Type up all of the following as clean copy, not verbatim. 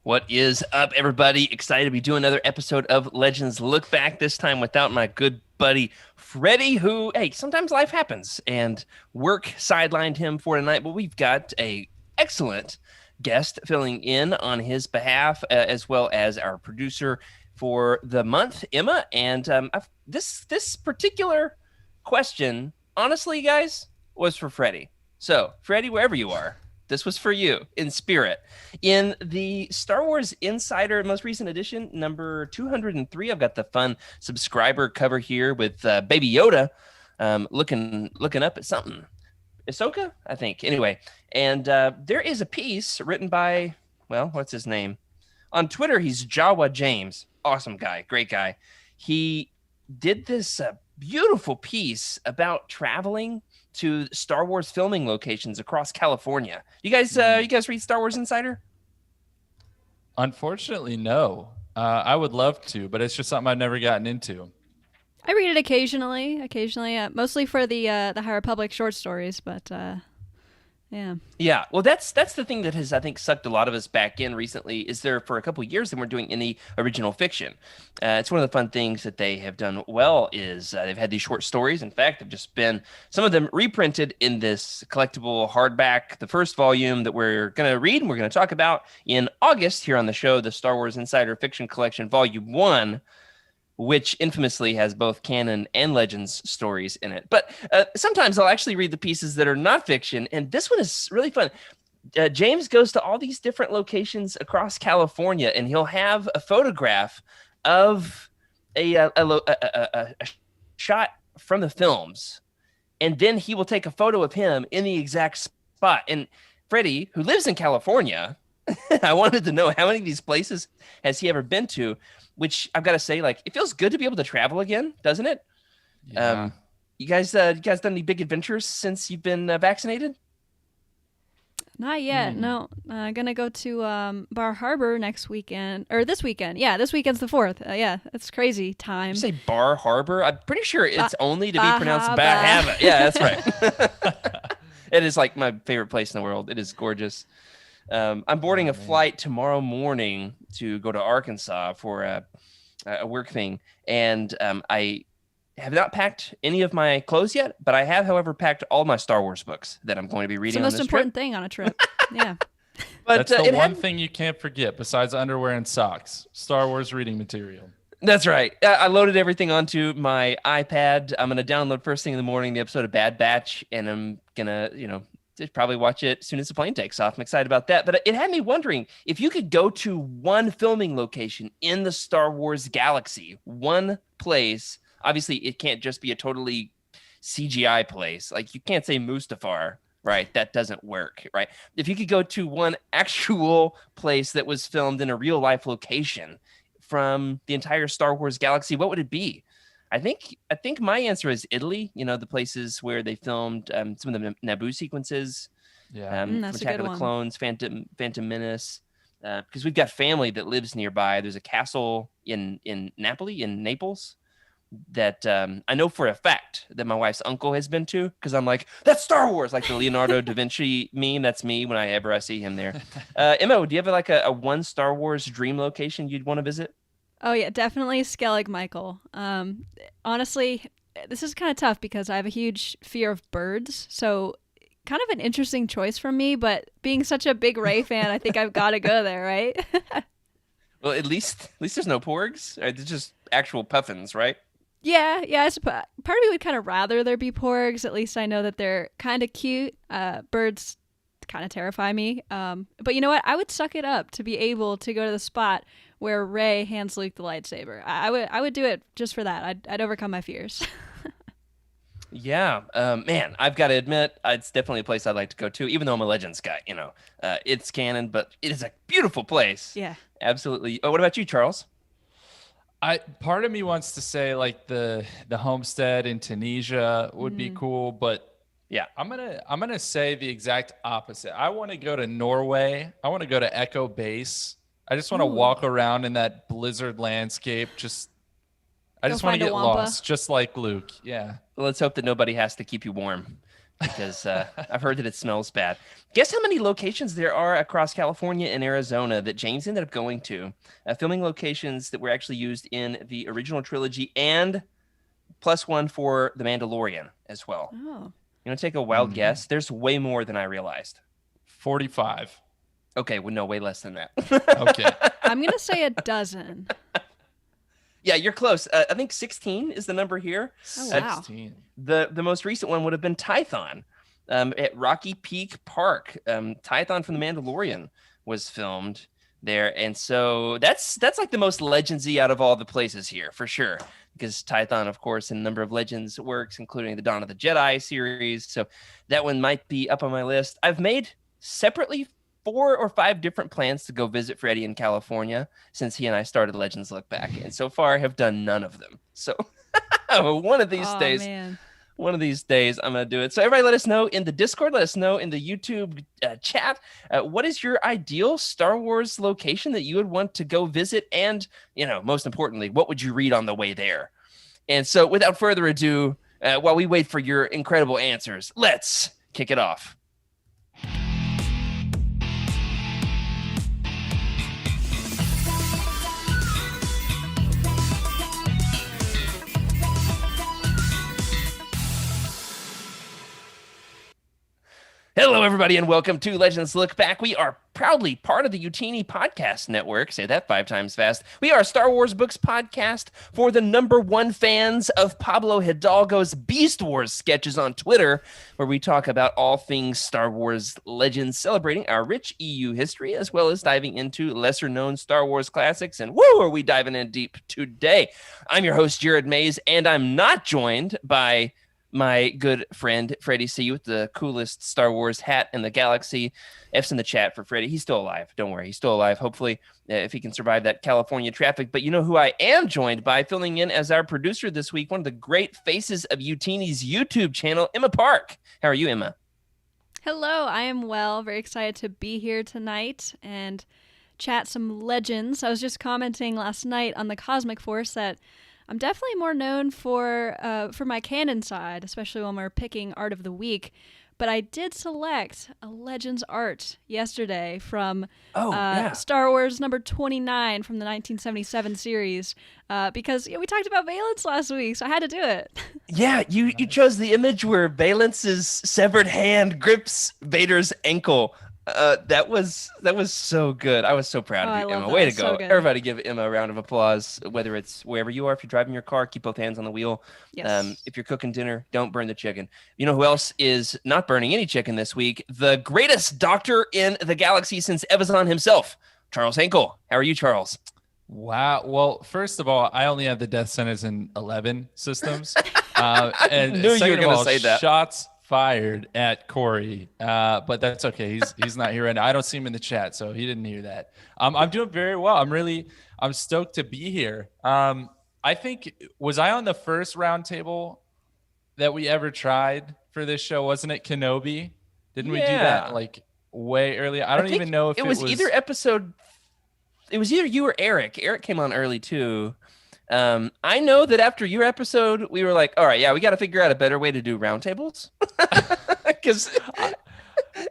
What is up, everybody? Excited to be doing another episode of Legends Look Back, this time without my good buddy Freddie, who, hey, sometimes life happens and work sidelined him for tonight, but we've got a excellent guest filling in on his behalf, as well as our producer for the month, Emma. And this particular question, honestly, guys, was for Freddie. So, Freddie, wherever you are, this was for you in spirit. In the Star Wars Insider most recent edition, number 203, I've got the fun subscriber cover here with Baby Yoda looking up at something. Ahsoka, I think. Anyway, and there is a piece written by, well, what's his name? On Twitter, he's Jawa James. Awesome guy. Great guy. He did this beautiful piece about traveling to Star Wars filming locations across California. You guys read Star Wars Insider? Unfortunately, no. I would love to, but it's just something I've never gotten into. I read it occasionally, mostly for the High Republic short stories, but yeah. Yeah, well, that's the thing that has, I think, sucked a lot of us back in recently. Is there for a couple of years they weren't doing any original fiction. It's one of the fun things that they have done well is they've had these short stories. In fact, they've just been, some of them reprinted in this collectible hardback, the first volume that we're going to read and we're going to talk about in August here on the show, the Star Wars Insider Fiction Collection, Volume 1, which infamously has both canon and legends stories in it. But sometimes I'll actually read the pieces that are not fiction, and this one is really fun. James goes to all these different locations across California, and he'll have a photograph of a shot from the films, and then he will take a photo of him in the exact spot. And Freddie, who lives in California, I wanted to know how many of these places has he ever been to, which I've got to say, like, it feels good to be able to travel again, doesn't it? Yeah. You guys done any big adventures since you've been vaccinated? Not yet. No. Gonna go to Bar Harbor next weekend, or this weekend. Yeah, this weekend's the 4th. Yeah, it's crazy time. You say Bar Harbor? I'm pretty sure it's only to be pronounced Bahaba. Yeah, that's right. It is like my favorite place in the world. It is gorgeous. I'm boarding a flight tomorrow morning to go to Arkansas for a work thing, and I have not packed any of my clothes yet, but I have, however, packed all my Star Wars books that I'm going to be reading. It's the most important thing on a trip. Yeah. But that's the one thing you can't forget besides underwear and socks: Star Wars reading material. That's right. I loaded everything onto my iPad. I'm going to download first thing in the morning the episode of Bad Batch, and I'm going to, probably watch it as soon as the plane takes off. I'm excited about that. But it had me wondering if you could go to one filming location in the Star Wars galaxy, one place. Obviously, it can't just be a totally CGI place. Like, you can't say Mustafar, right? That doesn't work, right? If you could go to one actual place that was filmed in a real life location from the entire Star Wars galaxy, what would it be? I think my answer is Italy. The places where they filmed some of the Naboo sequences. Yeah, that's Attack a good of the one. Clones, Phantom Menace. Because we've got family that lives nearby. There's a castle in Naples, that I know for a fact that my wife's uncle has been to. Because I'm like, that's Star Wars, like the Leonardo da Vinci meme. That's me when I see him there. Emma, do you have like a one Star Wars dream location you'd want to visit? Oh yeah, definitely Skellig Michael. Honestly, this is kind of tough because I have a huge fear of birds, so kind of an interesting choice for me. But being such a big Rey fan, I think I've got to go there, right? Well, at least there's no porgs. It's just actual puffins, right? Yeah. I suppose part of me would kind of rather there be porgs. At least I know that they're kind of cute. Birds kind of terrify me. But you know what? I would suck it up to be able to go to the spot where Rey hands Luke the lightsaber. I would do it just for that. I'd overcome my fears. Yeah, man, I've got to admit, it's definitely a place I'd like to go to, even though I'm a Legends guy. It's canon, but it is a beautiful place. Yeah, absolutely. Oh, what about you, Charles? Part of me wants to say like the homestead in Tunisia would be cool, but yeah, I'm gonna say the exact opposite. I want to go to Norway. I want to go to Echo Base. I just want to walk around in that blizzard landscape. I just want to get lost, just like Luke. Yeah. Well, let's hope that nobody has to keep you warm because I've heard that it smells bad. Guess how many locations there are across California and Arizona that James ended up going to, filming locations that were actually used in the original trilogy and +1 for The Mandalorian as well. Oh. You want to take a wild guess? There's way more than I realized. 45. Okay, well, no, way less than that. Okay. I'm going to say a dozen. Yeah, you're close. I think 16 is the number here. Oh, wow. 16. The most recent one would have been Tython at Rocky Peak Park. Tython from The Mandalorian was filmed there. And so that's like the most Legendsy out of all the places here, for sure. Because Tython, of course, in a number of Legends works, including the Dawn of the Jedi series. So that one might be up on my list. I've made separately 4 or 5 different plans to go visit Freddie in California since he and I started Legends Look Back. And so far, I have done none of them. So one of these days, man. One of these days, I'm going to do it. So everybody let us know in the Discord. Let us know in the YouTube chat. What is your ideal Star Wars location that you would want to go visit? And, most importantly, what would you read on the way there? And so without further ado, while we wait for your incredible answers, let's kick it off. Hello, everybody, and welcome to Legends Look Back. We are proudly part of the Youtini podcast network. Say that 5 times fast. We are a Star Wars books podcast for the #1 fans of Pablo Hidalgo's Beast Wars sketches on Twitter, where we talk about all things Star Wars Legends, celebrating our rich EU history, as well as diving into lesser-known Star Wars classics. And woo, are we diving in deep today. I'm your host, Jared Mays, and I'm not joined by my good friend Freddie C with the coolest Star Wars hat in the galaxy. F's in the chat for Freddie. He's still alive. Don't worry. He's still alive. Hopefully, if he can survive that California traffic. But you know who I am joined by, filling in as our producer this week, one of the great faces of Youtini's YouTube channel, Emma Parke. How are you, Emma? Hello, I am well. Very excited to be here tonight and chat some Legends. I was just commenting last night on the Cosmic Force that I'm definitely more known for my canon side, especially when we're picking art of the week. But I did select a Legends art yesterday from Star Wars number 29 from the 1977 series because we talked about Valence last week, so I had to do it. Yeah, you chose the image where Valence's severed hand grips Vader's ankle. That was so good. I was so proud of you, Emma. Way to go. So everybody give Emma a round of applause, whether it's wherever you are. If you're driving your car, keep both hands on the wheel. Yes. If you're cooking dinner, don't burn the chicken. You know who else is not burning any chicken this week? The greatest doctor in the galaxy since Evazan himself, Charles HANCKEL. How are you, Charles? Wow. Well, first of all, I only have the death sentence in 11 systems. And knew you were going to say that. Shots fired at Corey, but that's okay. He's not here right now. I don't see him in the chat, so he didn't hear that. I'm doing very well. I'm stoked to be here. I think, was I on the first roundtable that we ever tried for this show? Wasn't it Kenobi? Didn't we do that like way earlier? I don't even know if it was either episode. It was either you or Eric. Eric came on early too. I know that after your episode, we were like, all right, yeah, we got to figure out a better way to do roundtables. Because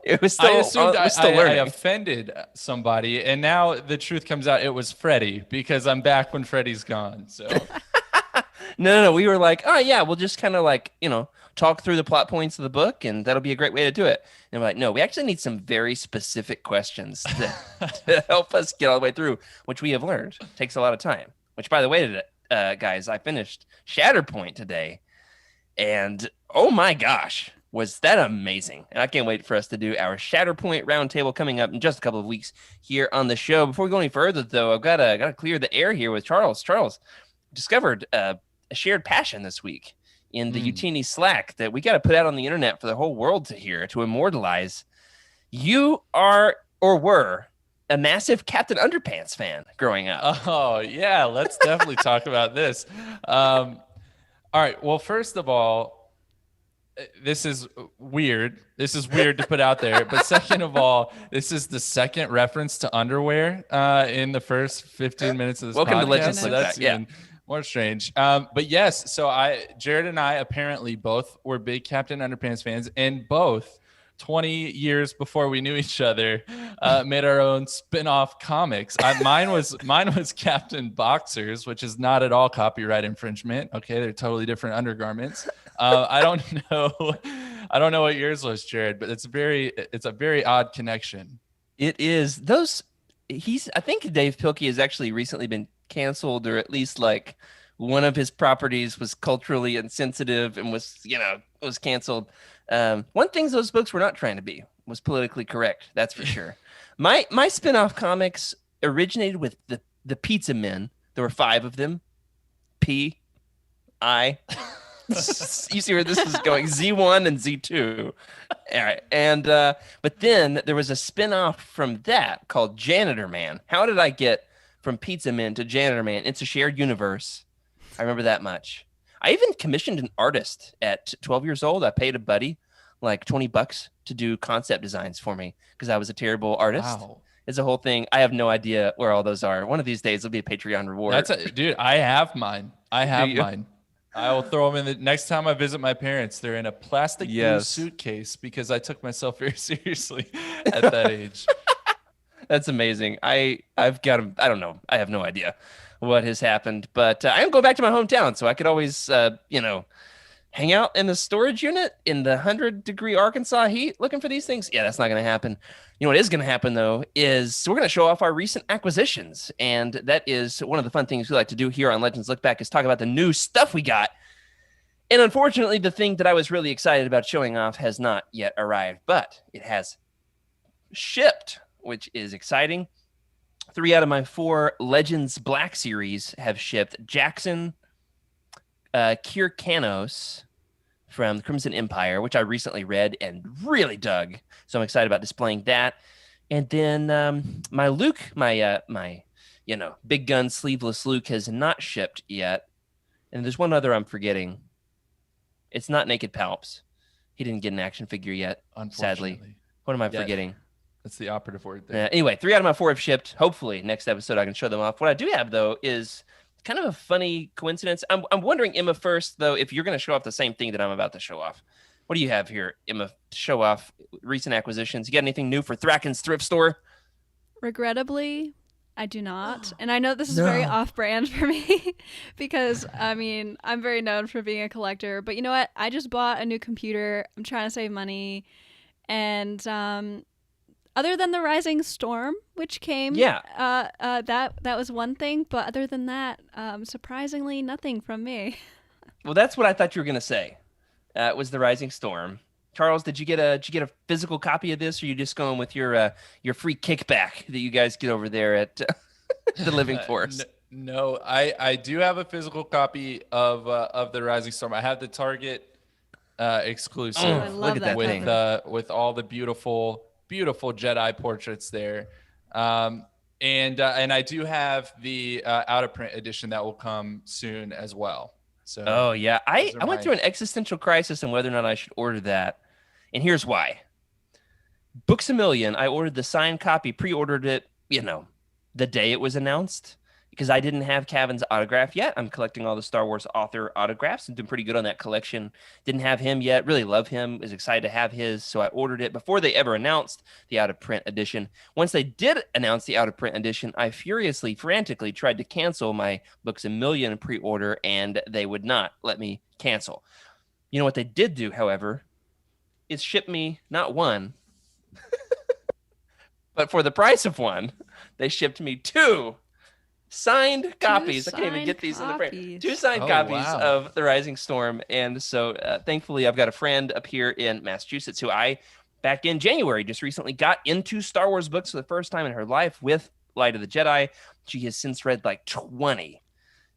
it was still, I assumed learning. I offended somebody, and now the truth comes out it was Freddie, because I'm back when Freddie's gone. So no, we were like, oh yeah, we'll just kind of like, talk through the plot points of the book, and that'll be a great way to do it. And we're like, no, we actually need some very specific questions to help us get all the way through, which we have learned takes a lot of time. Which, by the way, guys, I finished Shatterpoint today, and oh my gosh, was that amazing. And I can't wait for us to do our Shatterpoint roundtable coming up in just a couple of weeks here on the show. Before we go any further, though, I've got to clear the air here with Charles. Charles discovered a shared passion this week in the Youtini Slack that we got to put out on the internet for the whole world to hear, to immortalize. You are, or were, a massive Captain Underpants fan growing up. Oh, yeah. Let's definitely talk about this. All right. Well, first of all, this is weird. This is weird to put out there. But second of all, this is the second reference to underwear in the first 15 minutes of this Welcome podcast. to Legends So Lookback. that's even more strange. But yes, so Jared and I apparently both were big Captain Underpants fans, and both 20 years before we knew each other, made our own spin-off comics. Mine was Captain Boxers, which is not at all copyright infringement. Okay, they're totally different undergarments. I don't know what yours was, Jared, but it's a very odd connection. It is. I think Dave Pilkey has actually recently been canceled, or at least like one of his properties was culturally insensitive and was canceled. One thing those books were not trying to be was politically correct. That's for sure. My spin-off comics originated with the Pizza Men. There were 5 of them. P-I. You see where this is going? Z1 and Z2. All right. And but then there was a spin-off from that called Janitor Man. How did I get from Pizza Man to Janitor Man? It's a shared universe. I remember that much. I even commissioned an artist at 12 years old. I paid a buddy like $20 to do concept designs for me because I was a terrible artist. Wow. It's a whole thing. I have no idea where all those are. One of these days, it'll be a Patreon reward. Dude, I have mine. I will throw them in the next time I visit my parents. They're in a plastic blue suitcase because I took myself very seriously at that age. That's amazing. I've got them. I don't know. I have no idea what has happened, but I am going back to my hometown, so I could always, hang out in the storage unit in the 100-degree Arkansas heat looking for these things. Yeah, that's not going to happen. You know what is going to happen, though, is we're going to show off our recent acquisitions. And that is one of the fun things we like to do here on Legends Look Back is talk about the new stuff we got. And unfortunately, the thing that I was really excited about showing off has not yet arrived, but it has shipped, which is exciting. 3 out of my 4 Legends Black series have shipped. Jackson, Kyrkanos from the Crimson Empire, which I recently read and really dug. So I'm excited about displaying that. And then my Luke, my big gun sleeveless Luke has not shipped yet. And there's one other I'm forgetting. It's not Naked Palps. He didn't get an action figure yet, sadly. What am I forgetting? That's the operative word there. Anyway, 3 out of my 4 have shipped. Hopefully next episode I can show them off. What I do have, though, is kind of a funny coincidence. I'm wondering, Emma, first, though, if you're going to show off the same thing that I'm about to show off. What do you have here, Emma, to show off recent acquisitions? You got anything new for Thracken's thrift store? Regrettably, I do not. And I know this is very off-brand for me because, I'm very known for being a collector. But you know what? I just bought a new computer. I'm trying to save money. And other than the Rising Storm, which came, that was one thing. But other than that, surprisingly, nothing from me. Well, that's what I thought you were going to say. Was the Rising Storm. Charles, did you get a physical copy of this, or are you just going with your free kickback that you guys get over there at the Living Force? No, I do have a physical copy of the Rising Storm. I have the Target exclusive. I love that with all the beautiful Jedi portraits there, and I do have the out of print edition that will come soon as well. So, I went through an existential crisis on whether or not I should order that. And here's why. Books A Million, I ordered the signed copy, pre-ordered it, the day it was announced, because I didn't have Kevin's autograph yet. I'm collecting all the Star Wars author autographs and doing pretty good on that collection. Didn't have him yet. Really love him. Was excited to have his. So I ordered it before they ever announced the out-of-print edition. Once they did announce the out-of-print edition, I frantically tried to cancel my Books A Million pre-order, and they would not let me cancel. You know what they did do, however, is ship me not one, but for the price of one, they shipped me 2 signed copies. I can't even get these in the frame. 2 signed copies of The Rising Storm. And so thankfully, I've got a friend up here in Massachusetts who back in January, just recently got into Star Wars books for the first time in her life with Light of the Jedi. She has since read like 20.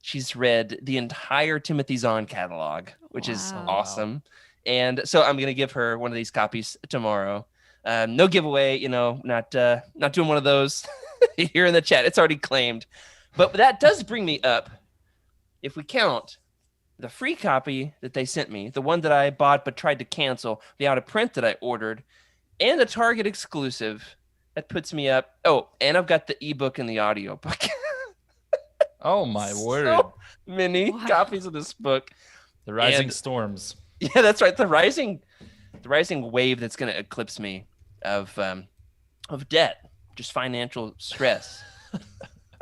She's read the entire Timothy Zahn catalog, which is awesome. And so I'm going to give her one of these copies tomorrow. No giveaway, not doing one of those here in the chat. It's already claimed. But that does bring me up, if we count the free copy that they sent me, the one that I bought but tried to cancel, the out of print that I ordered, and a Target exclusive. That puts me up. Oh, and I've got the ebook and the audiobook. Oh my word. So many copies of this book. The rising And- storms. Yeah, that's right. The rising wave that's going to eclipse me of debt, just financial stress.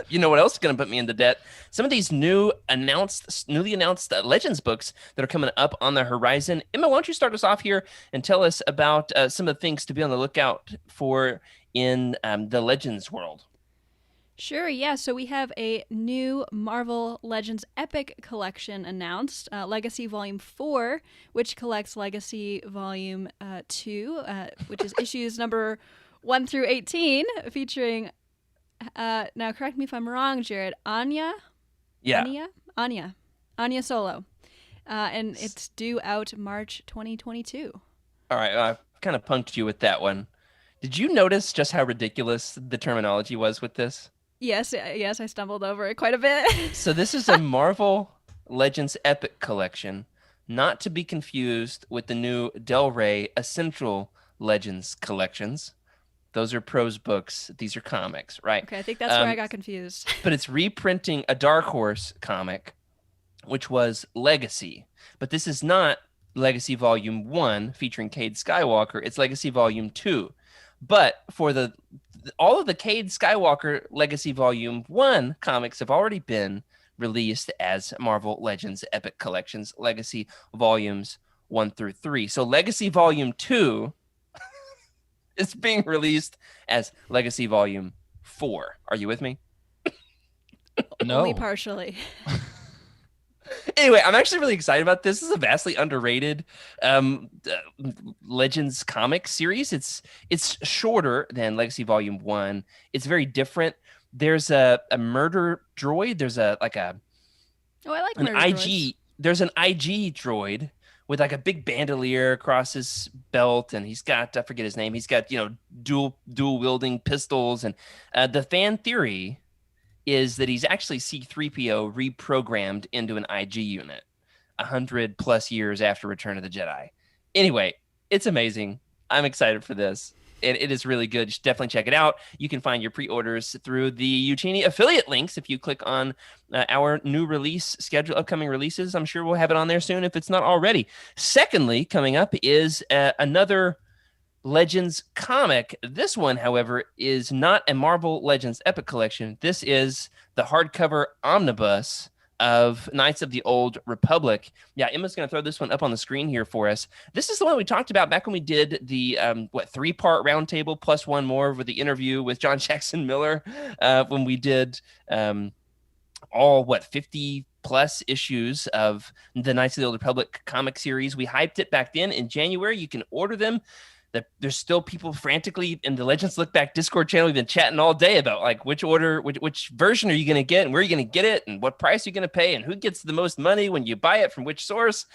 You know what else is going to put me into debt? Some of these newly announced Legends books that are coming up on the horizon. Emma, why don't you start us off here and tell us about some of the things to be on the lookout for in the Legends world? Sure, yeah. So we have a new Marvel Legends Epic Collection announced, Legacy Volume 4, which collects Legacy Volume 2, which is issues number 1 through 18, featuring, now correct me if I'm wrong, Jared, Anya Solo. And it's due out March 2022. All right, I kind of punked you with that one. Did you notice just how ridiculous the terminology was with this? Yes, I stumbled over it quite a bit. So this is a Marvel Legends Epic Collection, not to be confused with the new Del Rey Essential Legends collections. Those are prose books. These are comics, right? Okay, I think that's where I got confused. But it's reprinting a Dark Horse comic, which was Legacy. But this is not Legacy Volume 1 featuring Cade Skywalker. It's Legacy Volume 2. But for all of the Cade Skywalker Legacy Volume 1 comics have already been released as Marvel Legends Epic Collections Legacy Volumes 1 through 3. So Legacy Volume 2 is being released as Legacy Volume 4. Are you with me? No. Only partially. Anyway, I'm actually really excited about this. This is a vastly underrated Legends comic series. It's shorter than Legacy Volume 1. It's very different. There's a murder droid. There's Oh, I like an murder IG. droids. There's an IG droid with like a big bandolier across his belt, and he's got, I forget his name. He's got, dual wielding pistols, and the fan theory is that he's actually C-3PO reprogrammed into an IG unit 100 plus years after Return of the Jedi. Anyway, it's amazing. I'm excited for this. It is really good. You should definitely check it out. You can find your pre-orders through the Youtini affiliate links. If you click on our new release schedule, upcoming releases, I'm sure we'll have it on there soon if it's not already. Secondly, coming up is another Legends comic. This one, however, is not a Marvel Legends Epic Collection. This is the hardcover omnibus of Knights of the Old Republic. Yeah, Emma's going to throw this one up on the screen here for us. This is the one we talked about back when we did the 3-part roundtable plus one more with the interview with John Jackson Miller, when we did all 50 plus issues of the Knights of the Old Republic comic series. We hyped it back then in January. You can order them. There's still people frantically in the Legends Look Back Discord channel. We've been chatting all day about like which version are you going to get and where are you going to get it and what price are you going to pay and who gets the most money when you buy it from which source.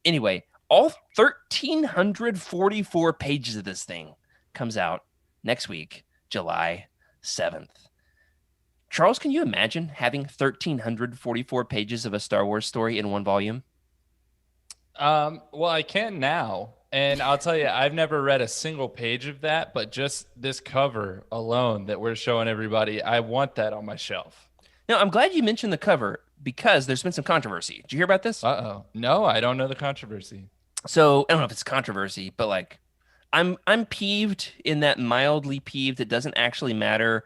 Anyway, all 1,344 pages of this thing comes out next week, July 7th. Charles, can you imagine having 1,344 pages of a Star Wars story in one volume? Well, I can now. And I'll tell you, I've never read a single page of that, but just this cover alone that we're showing everybody, I want that on my shelf. Now, I'm glad you mentioned the cover because there's been some controversy. Did you hear about this? Uh-oh. No, I don't know the controversy. So I don't know if it's controversy, but like I'm peeved in that mildly peeved. It doesn't actually matter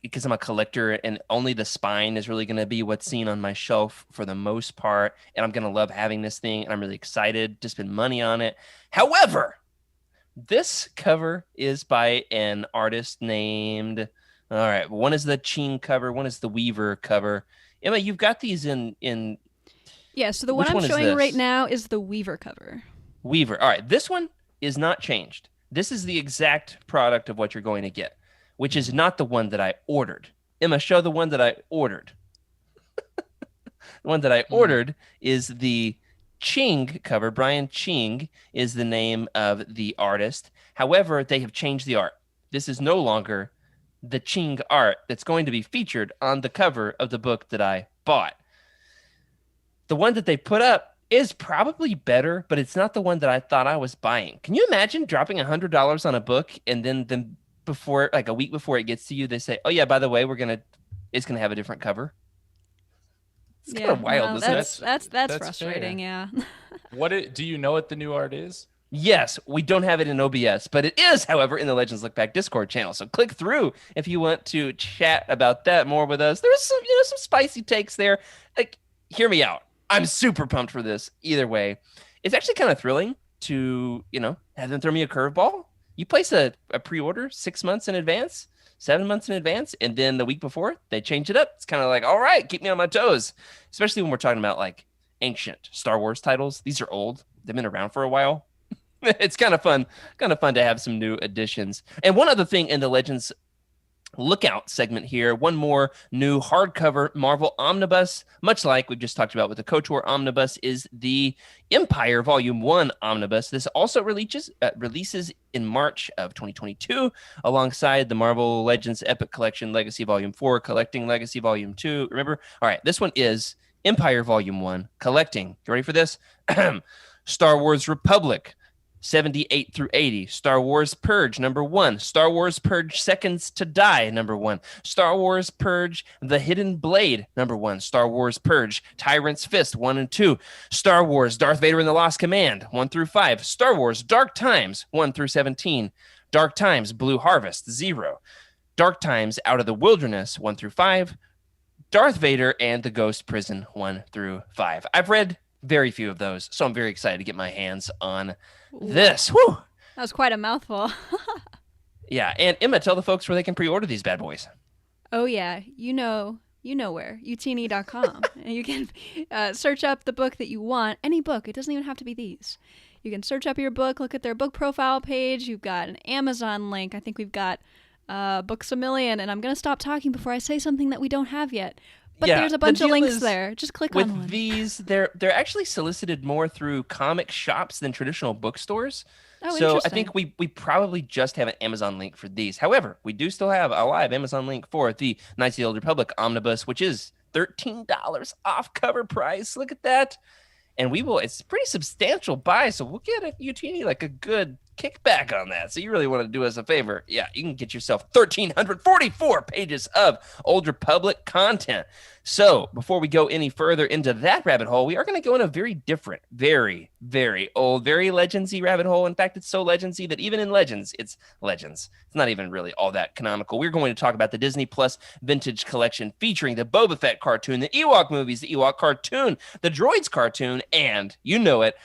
because I'm a collector and only the spine is really going to be what's seen on my shelf for the most part. And I'm going to love having this thing. And I'm really excited to spend money on it. However, this cover is by an artist named, all right, one is the Ching cover, one is the Weaver cover. Emma, you've got these in Yeah, so the one Which I'm one is showing this? right now is the Weaver cover. Weaver. All right, this one is not changed. This is the exact product of what you're going to get, which is not the one that I ordered. Emma, show the one that I ordered. The one that I ordered is the Ching cover. Brian Ching is the name of the artist. However, they have changed the art. This is no longer the Ching art that's going to be featured on the cover of the book that I bought. the one that they put up is probably better, but it's not the one that I thought I was buying. Can you imagine dropping $100 on a book and then before, like a week before it gets to you, they say, "Oh yeah, by the way, it's gonna have a different cover." It's kind of wild, isn't it? That's frustrating. Fair. Yeah. Do you know what the new art is? Yes, we don't have it in OBS, but it is, however, in the Legends Look Back Discord channel. So click through if you want to chat about that more with us. There was some spicy takes there. Like, hear me out. I'm super pumped for this. Either way, it's actually kind of thrilling to, have them throw me a curveball. You place a pre-order 6 months in advance, 7 months in advance, and then the week before they change it up. It's kind of like, all right, keep me on my toes, especially when we're talking about like ancient Star Wars titles. These are old. They've been around for a while. It's kind of fun to have some new additions. And one other thing in the Legends Lookout segment here, one more new hardcover Marvel Omnibus, much like we've just talked about with the KOTOR Omnibus, is the Empire Volume 1 Omnibus. This also releases in March of 2022 alongside the Marvel Legends Epic Collection Legacy Volume 4, Collecting Legacy Volume 2. Remember? All right, this one is Empire Volume 1, Collecting. You ready for this? Star Wars Republic, 78 through 80. Star Wars Purge, number 1. Star Wars Purge Seconds to Die, number 1. Star Wars Purge The Hidden Blade, number 1. Star Wars Purge Tyrant's Fist, 1 and 2. Star Wars Darth Vader and the Lost Command, 1 through 5. Star Wars Dark Times, 1 through 17. Dark Times Blue Harvest, 0. Dark Times Out of the Wilderness, 1 through 5. Darth Vader and the Ghost Prison, 1 through 5. I've read very few of those, so I'm very excited to get my hands on this. Woo! That was quite a mouthful. Yeah, and Emma, tell the folks where they can pre-order these bad boys. Oh yeah, you know where, Youtini.com. And you can search up the book that you want, any book. It doesn't even have to be these. You can search up your book, look at their book profile page. You've got an Amazon link. I think we've got Books A Million, and I'm going to stop talking before I say something that we don't have yet. But yeah, there's a bunch of links there. Just click on one. With these, they're actually solicited more through comic shops than traditional bookstores. Oh, so I think we probably just have an Amazon link for these. However, we do still have a live Amazon link for the Knights of the Old Republic Omnibus, which is $13 off cover price. Look at that. And it's a pretty substantial buy, so we'll get a Youtini like a good kickback on that. So you really want to do us a favor. Yeah, you can get yourself 1,344 pages of Old Republic content. So before we go any further into that rabbit hole, we are going to go in a very different, very, very old, very Legendsy rabbit hole. In fact, it's so Legendsy that even in Legends, it's Legends. It's not even really all that canonical. We're going to talk about the Disney Plus Vintage Collection featuring the Boba Fett cartoon, the Ewok movies, the Ewok cartoon, the Droids cartoon, and, you know it,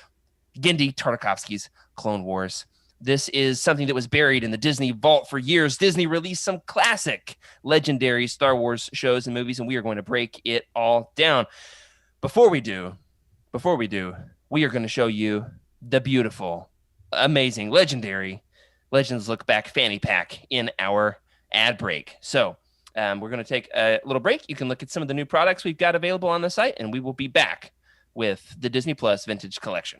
Genndy Tartakovsky's Clone Wars. This is something that was buried in the Disney vault for years. Disney released some classic, legendary Star Wars shows and movies, and we are going to break it all down. Before we do, we are going to show you the beautiful, amazing, legendary Legends Look Back fanny pack in our ad break. So we're going to take a little break. You can look at some of the new products we've got available on the site, and we will be back with the Disney Plus Vintage Collection.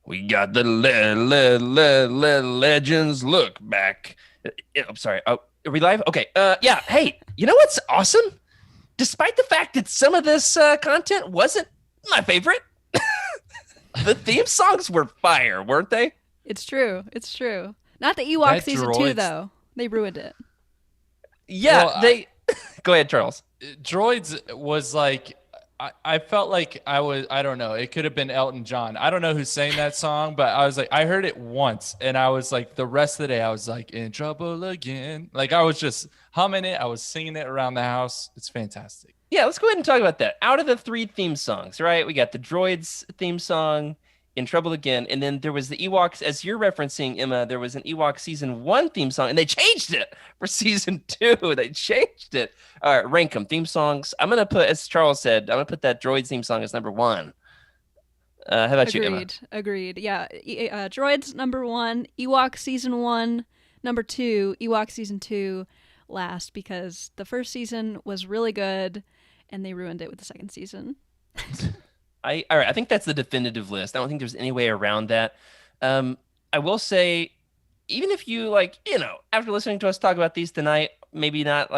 We got the Legends Look Back. I'm sorry. Are we live? Okay. Yeah. Hey, you know what's awesome? Despite the fact that some of this content wasn't my favorite, the theme songs were fire, weren't they? It's true. It's true. Not the Ewok season 2, though. They ruined it. Yeah. Go ahead, Charles. Droids was like I felt like I don't know, it could have been Elton John. I don't know who sang that song, but I was like, I heard it once and I was like, the rest of the day, I was like, in trouble again. Like I was just humming it. I was singing it around the house. It's fantastic. Yeah, let's go ahead and talk about that. Out of the 3 theme songs, right? We got the Droids theme song, In Trouble Again, and then there was the Ewoks, as you're referencing, Emma, there was an Ewok season 1 theme song, and they changed it for season 2. They changed it. All right, rank them. Theme songs. I'm going to put, as Charles said, I'm going to put that Droids theme song as number 1. How about you, Emma? Agreed. Yeah. Droids number 1, Ewok season 1, number 2, Ewok season 2 last, because the first season was really good and they ruined it with the second season. All right, I think that's the definitive list. I don't think there's any way around that. I will say, even if you after listening to us talk about these tonight, maybe not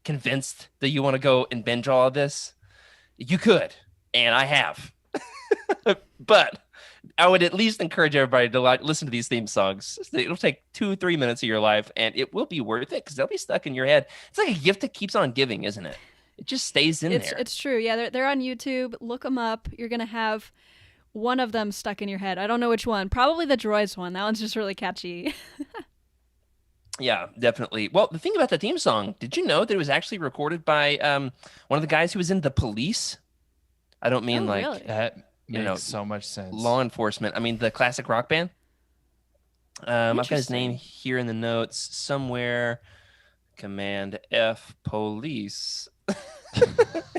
convinced that you want to go and binge all of this, you could, and I have. But I would at least encourage everybody to listen to these theme songs. It'll take 2-3 minutes of your life, and it will be worth it because they'll be stuck in your head. It's like a gift that keeps on giving, isn't it? It just stays in there. It's true. Yeah, they're on YouTube. Look them up. You're going to have one of them stuck in your head. I don't know which one. Probably the Droids one. That one's just really catchy. Yeah, definitely. Well, the thing about the theme song, did you know that it was actually recorded by one of the guys who was in The Police? I don't mean really? That makes so much sense. Law enforcement. I mean the classic rock band. I've got his name here in the notes somewhere. Command F Police.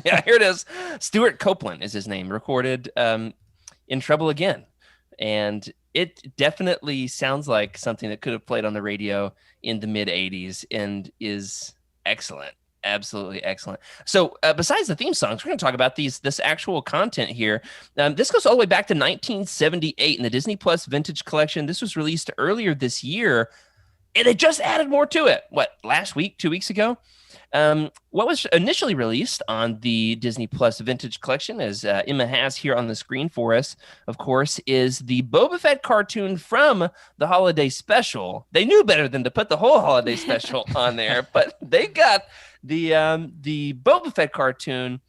Yeah, here it is. Stuart Copeland is his name. Recorded In Trouble Again. And it definitely sounds like something that could have played on the radio in the mid 80s and is excellent. Absolutely excellent. So besides the theme songs, we're going to talk about this actual content here. This goes all the way back to 1978 in the Disney Plus Vintage Collection. This was released earlier this year, and they just added more to it. Last week, 2 weeks ago? What was initially released on the Disney Plus Vintage Collection, as Emma has here on the screen for us, of course, is the Boba Fett cartoon from the holiday special. They knew better than to put the whole holiday special on there, but they got the Boba Fett cartoon.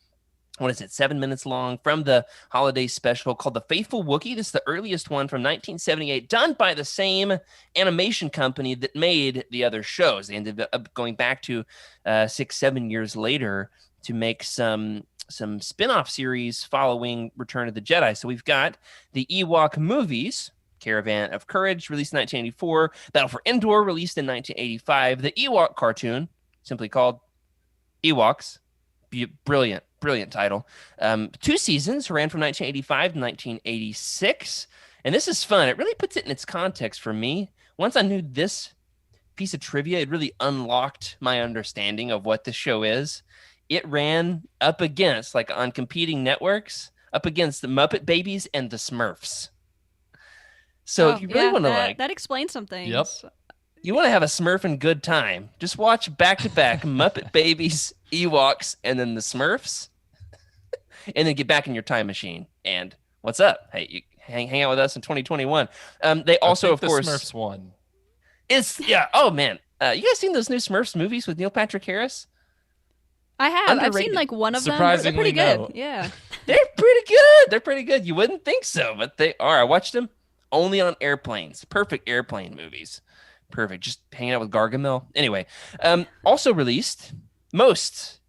What is it, 7 minutes long, from the holiday special called The Faithful Wookiee. This is the earliest one from 1978, done by the same animation company that made the other shows. They ended up going back to 6-7 years later to make some spin-off series following Return of the Jedi. So we've got the Ewok movies, Caravan of Courage, released in 1984, Battle for Endor, released in 1985, the Ewok cartoon, simply called Ewoks. Brilliant title. 2 seasons ran from 1985 to 1986. And this is fun. It really puts it in its context for me. Once I knew this piece of trivia, it really unlocked my understanding of what the show is. It ran up against, on competing networks, up against the Muppet Babies and the Smurfs. So if you really want to that explains some things. Yep. You want to have a Smurfing good time, just watch back-to-back Muppet Babies, Ewoks, and then the Smurfs, and then get back in your time machine. And what's up? Hey, you hang out with us in 2021. They also, of course, the Smurfs won. Oh man, you guys seen those new Smurfs movies with Neil Patrick Harris? I have. Underrated. I've seen one of them. Surprisingly, they're pretty good. no. Yeah. They're pretty good. You wouldn't think so, but they are. I watched them only on airplanes. Perfect airplane movies. Perfect. Just hanging out with Gargamel. Anyway, also released, most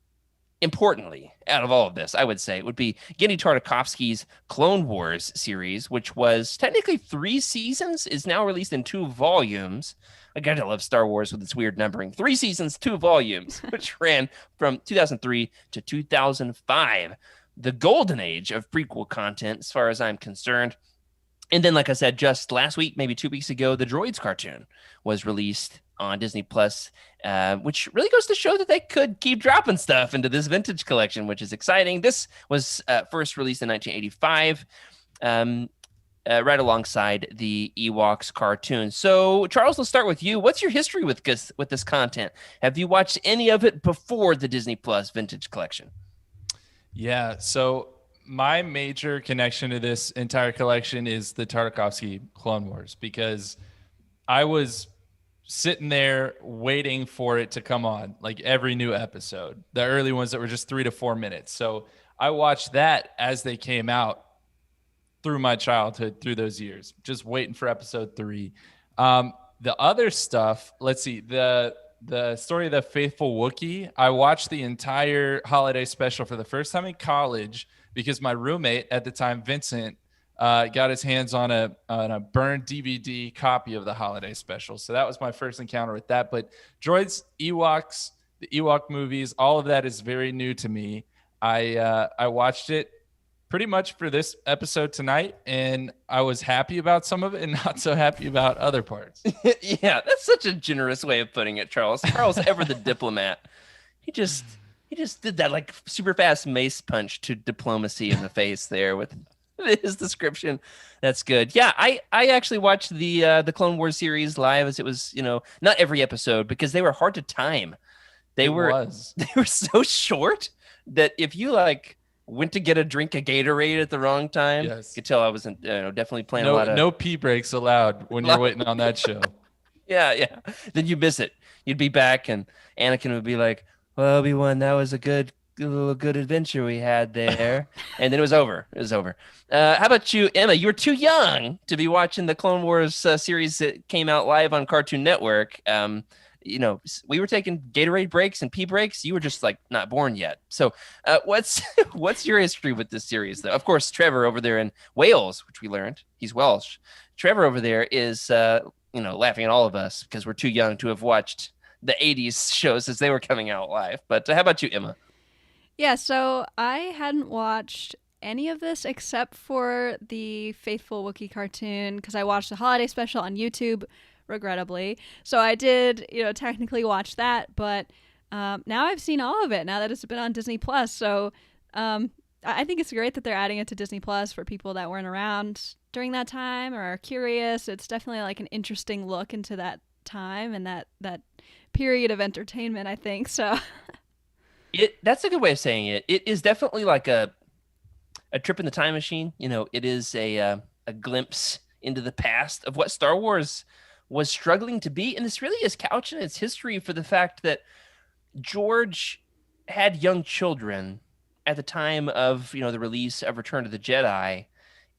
importantly, out of all of this, I would say, would be Genndy Tartakovsky's Clone Wars series, which was technically 3 seasons, is now released in 2 volumes. I gotta love Star Wars with its weird numbering. 3 seasons, 2 volumes, which ran from 2003 to 2005. The golden age of prequel content, as far as I'm concerned. And then, like I said, just last week, maybe 2 weeks ago, the Droids cartoon was released on Disney Plus, which really goes to show that they could keep dropping stuff into this vintage collection, which is exciting. This was first released in 1985, right alongside the Ewoks cartoon. So, Charles, let's start with you. What's your history with this content? Have you watched any of it before the Disney Plus vintage collection? Yeah, so my major connection to this entire collection is the Tartakovsky Clone Wars, because I was sitting there waiting for it to come on, like every new episode, the early ones that were just 3 to 4 minutes. So I watched that as they came out through my childhood, through those years, just waiting for episode 3. The other stuff, let's see, the story of the faithful Wookiee. I watched the entire holiday special for the first time in college because my roommate at the time, Vincent, got his hands on a burned DVD copy of the holiday special. So that was my first encounter with that. But droids, Ewoks, the Ewok movies, all of that is very new to me. I watched it pretty much for this episode tonight, and I was happy about some of it and not so happy about other parts. Yeah, that's such a generous way of putting it, Charles. Charles ever the diplomat. He just did that like super fast Mace punch to diplomacy in the face there with his description. That's good. Yeah, I actually watched the Clone Wars series live as it was, not every episode because they were hard to time. They were so short that if you went to get a drink of Gatorade at the wrong time, you could tell I wasn't definitely playing a lot of... No pee breaks allowed when you're waiting on that show. Yeah. Then you miss it. You'd be back and Anakin would be like, well, Obi-Wan, that was a good adventure we had there. And then it was over. How about you, Emma? You were too young to be watching the Clone Wars series that came out live on Cartoon Network. We were taking Gatorade breaks and pee breaks. You were just not born yet. So what's your history with this series, though? Of course, Trevor over there in Wales, which we learned, he's Welsh. Trevor over there is, laughing at all of us because we're too young to have watched the 80s shows as they were coming out live. But how about you, Emma? Yeah, so I hadn't watched any of this except for the Faithful Wookiee cartoon because I watched the holiday special on YouTube, regrettably. So I did, technically watch that, but now I've seen all of it now that it's been on Disney Plus. So I think it's great that they're adding it to Disney Plus for people that weren't around during that time or are curious. It's definitely an interesting look into that time and that period of entertainment, I think. So that's a good way of saying it. It is definitely like a trip in the time machine. It is a glimpse into the past of what Star Wars was struggling to be. And this really is couched in its history for the fact that George had young children at the time of, the release of Return of the Jedi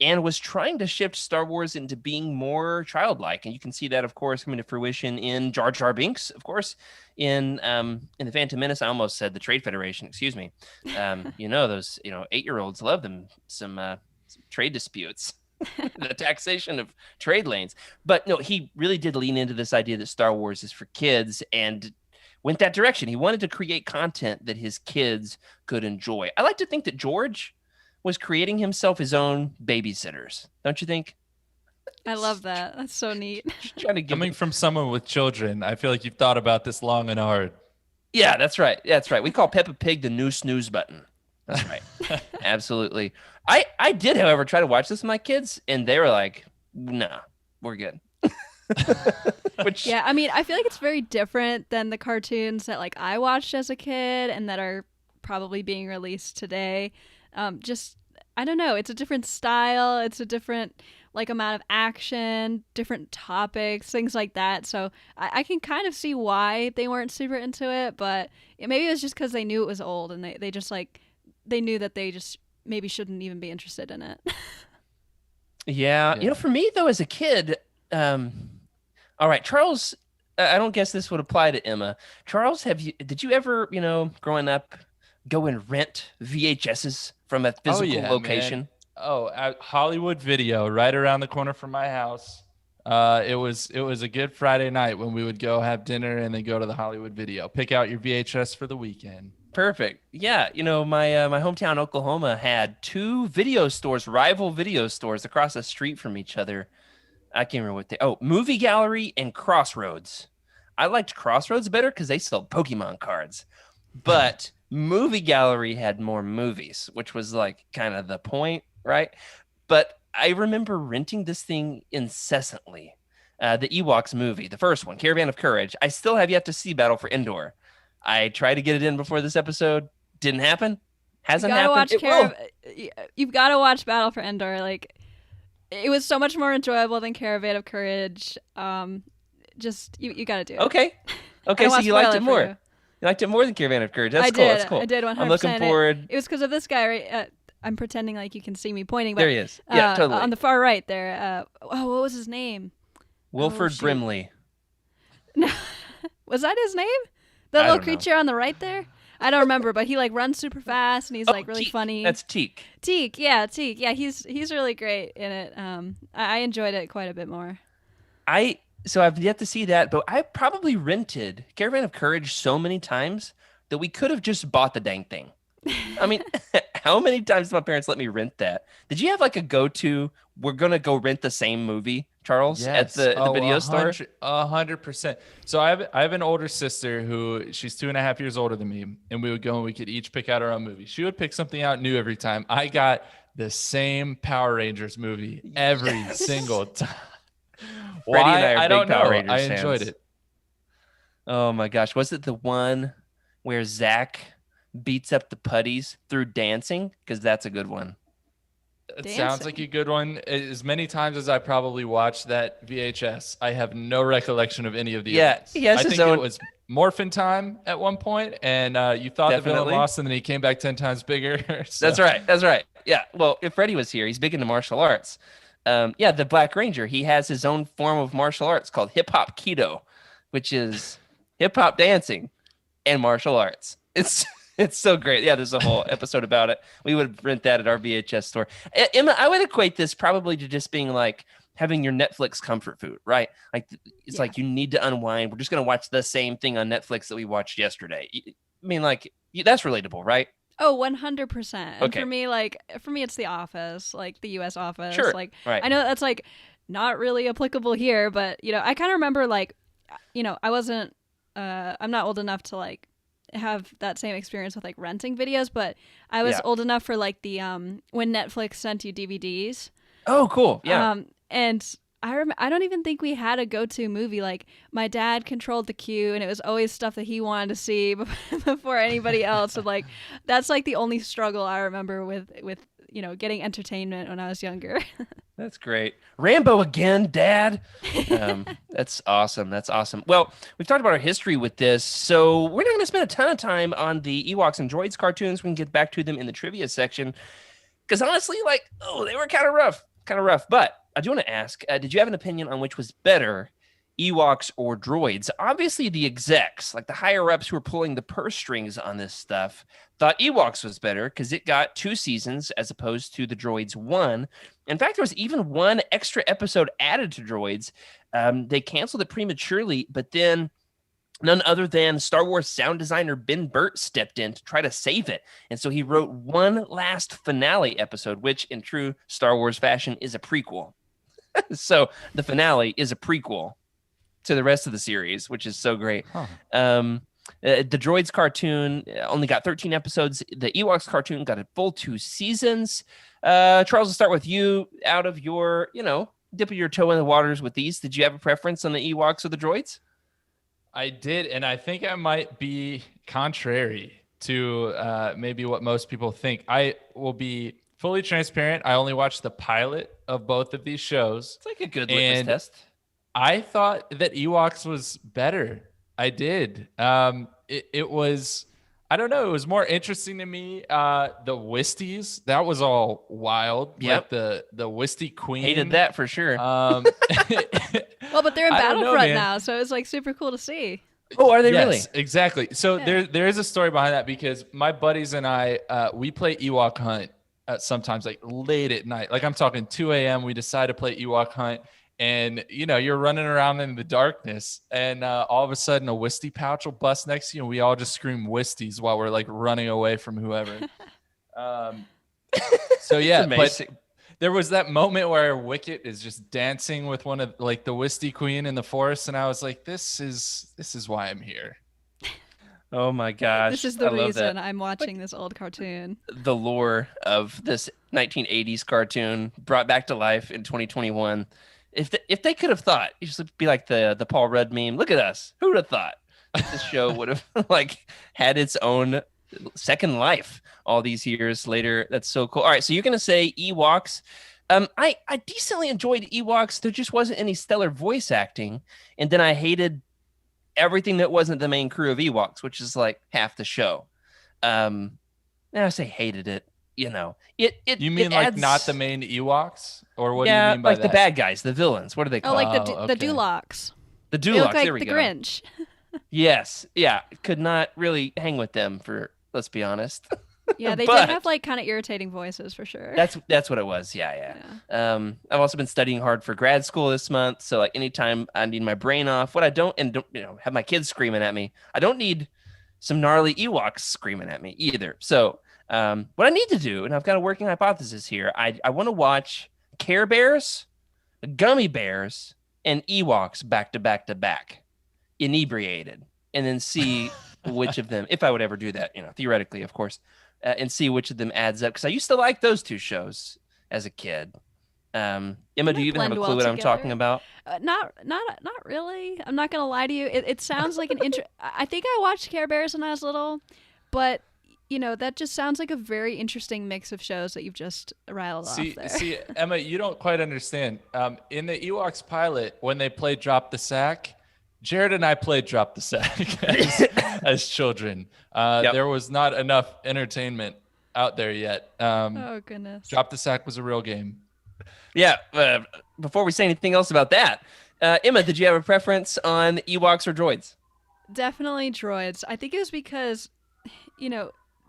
and was trying to shift Star Wars into being more childlike. And you can see that, of course, coming to fruition in Jar Jar Binks, of course, in the Phantom Menace. I almost said the Trade Federation, excuse me. Those, 8-year-olds love them some trade disputes. The taxation of trade lanes. But no, he really did lean into this idea that Star Wars is for kids and went that direction. He wanted to create content that his kids could enjoy. I like to think that George was creating himself his own babysitters. Don't you think? I love that. That's so neat. Coming from someone with children, I feel like you've thought about this long and hard. Yeah, that's right. We call Peppa Pig the new snooze button. That's right. Absolutely. I did, however, try to watch this with my kids, and they were like, nah, we're good. Yeah, I mean, I feel like it's very different than the cartoons that I watched as a kid and that are probably being released today. I don't know. It's a different style. It's a different amount of action, different topics, things like that. So I can kind of see why they weren't super into it, but maybe it was just because they knew it was old and they just they knew that they just maybe shouldn't even be interested in it. Yeah. For me, though, as a kid, all right, Charles, I don't guess this would apply to Emma. Charles, did you ever, growing up, go and rent VHSs from a physical location? Man. At Hollywood Video, right around the corner from my house. It was a good Friday night when we would go have dinner and then go to the Hollywood Video. Pick out your VHS for the weekend. Perfect. Yeah, my hometown Oklahoma had 2 video stores, rival video stores across the street from each other. I can't remember what Movie Gallery and Crossroads. I liked Crossroads better because they sold Pokemon cards, but Movie Gallery had more movies, which was kind of the point, right? But I remember renting this thing incessantly. The Ewoks movie, the first one, Caravan of Courage. I still have yet to see Battle for Endor. I tried to get it in before this episode. Didn't happen. Hasn't happened. You've got to watch Battle for Endor. It was so much more enjoyable than Caravan of Courage. You got to do it. Okay, so you liked it more. You liked it more than Caravan of Courage. That's I cool. did. That's cool. I did 100%. I'm looking forward. It was because of this guy, right? I'm pretending like you can see me pointing. But, There he is. Yeah, totally. On the far right there. What was his name? Wilford Brimley. No, was that his name? The little creature on the right there? I don't remember, but he like runs super fast and he's like really funny. That's Teak. Teak, yeah, Teak. Yeah, he's really great in it. I enjoyed it quite a bit more. So I've yet to see that, but I probably rented Caravan of Courage so many times that we could have just bought the dang thing. I mean, how many times did my parents let me rent that? Did you have like a go-to, we're going to go rent the same movie, Charles, at the video store? 100%. So I have an older sister who she's 2.5 years older than me, and we would go and we could each pick out our own movie. She would pick something out new every time. I got the same Power Rangers movie every single time. Freddie and I are I don't big Power know. Rangers I fans. enjoyed it. Oh my gosh. Was it the one where Zach beats up the putties through dancing? Because that's a good one. It sounds like a good one. As many times as I probably watched that VHS, I have no recollection of any of the events. He has I his think own... it was Morphin Time at one point, and you thought the villain lost, and then he came back 10 times bigger. So. That's right. Yeah. Well, if Freddie was here, he's big into martial arts. The Black Ranger, he has his own form of martial arts called hip hop keto, which is hip hop dancing and martial arts. It's so great. Yeah, there's a whole episode about it. We would rent that at our VHS store. Emma, I would equate this probably to just being like having your Netflix comfort food, right? Like it's like you need to unwind. We're just going to watch the same thing on Netflix that we watched yesterday. I mean, like that's relatable, right? Oh, 100%. Okay. For me, it's The Office, like the U.S. Office. Sure. Like, right. I know that's like not really applicable here, but I kind of remember like, I wasn't, I'm not old enough to like have that same experience with like renting videos, but I was old enough for like the when Netflix sent you DVDs. Oh, cool. Yeah. And I don't even think we had a go-to movie. Like my dad controlled the queue, and it was always stuff that he wanted to see before anybody else. And like that's like the only struggle I remember with getting entertainment when I was younger. That's great. Rambo again, Dad. That's awesome. That's awesome. Well, we've talked about our history with this, so we're not going to spend a ton of time on the Ewoks and Droids cartoons. We can get back to them in the trivia section, because honestly, they were kind of rough. But I do want to ask, did you have an opinion on which was better, Ewoks or Droids? Obviously, the execs, like the higher ups who were pulling the purse strings on this stuff, thought Ewoks was better because it got 2 seasons as opposed to the Droids 1. In fact, there was even 1 extra episode added to Droids. They canceled it prematurely, but then none other than Star Wars sound designer Ben Burtt stepped in to try to save it. And so he wrote 1 last finale episode, which in true Star Wars fashion is a prequel. So the finale is a prequel to the rest of the series, which is so great. Huh. The Droids cartoon only got 13 episodes. The Ewoks cartoon got a full 2 seasons. Charles, we'll start with you. Out of your, dipping your toe in the waters with these, did you have a preference on the Ewoks or the Droids? I did, and I think I might be contrary to maybe what most people think. I will be fully transparent. I only watched the pilot of both of these shows. It's like a good litmus test. I thought that Ewoks was better. I did. It was, I don't know, it was more interesting to me. The Wisties, that was all wild. Yep. Like the Wistie Queen. Hated that for sure. Well, but they're in Battlefront now, so it's like super cool to see. Oh, are they yes, really? Exactly. So there is a story behind that, because my buddies and I, we play Ewok Hunt sometimes like late at night. Like I'm talking 2 a.m. We decide to play Ewok Hunt. And, you're running around in the darkness, and all of a sudden a Wistie pouch will bust next to you, and we all just scream Wisties while we're like running away from whoever. So yeah, but there was that moment where Wicket is just dancing with one of like the Wistie Queen in the forest, and I was like, this is why I'm here. Oh my gosh. This is the reason I'm watching this old cartoon. The lore of this 1980s cartoon brought back to life in 2021. If they could have thought, you should be like the Paul Rudd meme. Look at us. Who would have thought this show would have had its own second life all these years later? That's so cool. All right, so you're gonna say Ewoks. I decently enjoyed Ewoks. There just wasn't any stellar voice acting, and then I hated everything that wasn't the main crew of Ewoks, which is like half the show. And I say hated it. You know, it. You mean it like adds, not the main Ewoks, or what do yeah, you mean by like that? the bad guys, the villains. What are they Oh, called? like the okay. Dulocks. The They look Dulocks. like There we the go. Grinch. Yes, yeah, could not really hang with them for. Let's be honest. Yeah, they But did have like kind of irritating voices for sure. that's what it was. Yeah. I've also been studying hard for grad school this month, so like anytime I need my brain off, what I don't have my kids screaming at me, I don't need some gnarly Ewoks screaming at me either. So what I need to do, and I've got a working hypothesis here, I want to watch Care Bears, Gummy Bears, and Ewoks back to back to back, inebriated, and then see which of them, if I would ever do that, theoretically, of course. And see which of them adds up, because I used to like those two shows as a kid. Emma, do you even have a clue what I'm talking about? Not really. I'm not gonna lie to you. It sounds like an I think I watched Care Bears when I was little, but that just sounds like a very interesting mix of shows that you've just rattled off there. See, Emma, you don't quite understand. In the Ewoks pilot, when they played Drop the Sack, Jared and I played Drop the Sack as children. There was not enough entertainment out there yet. Oh, goodness. Drop the Sack was a real game. Yeah. Before we say anything else about that, Emma, did you have a preference on Ewoks or droids? Definitely droids. I think it was because,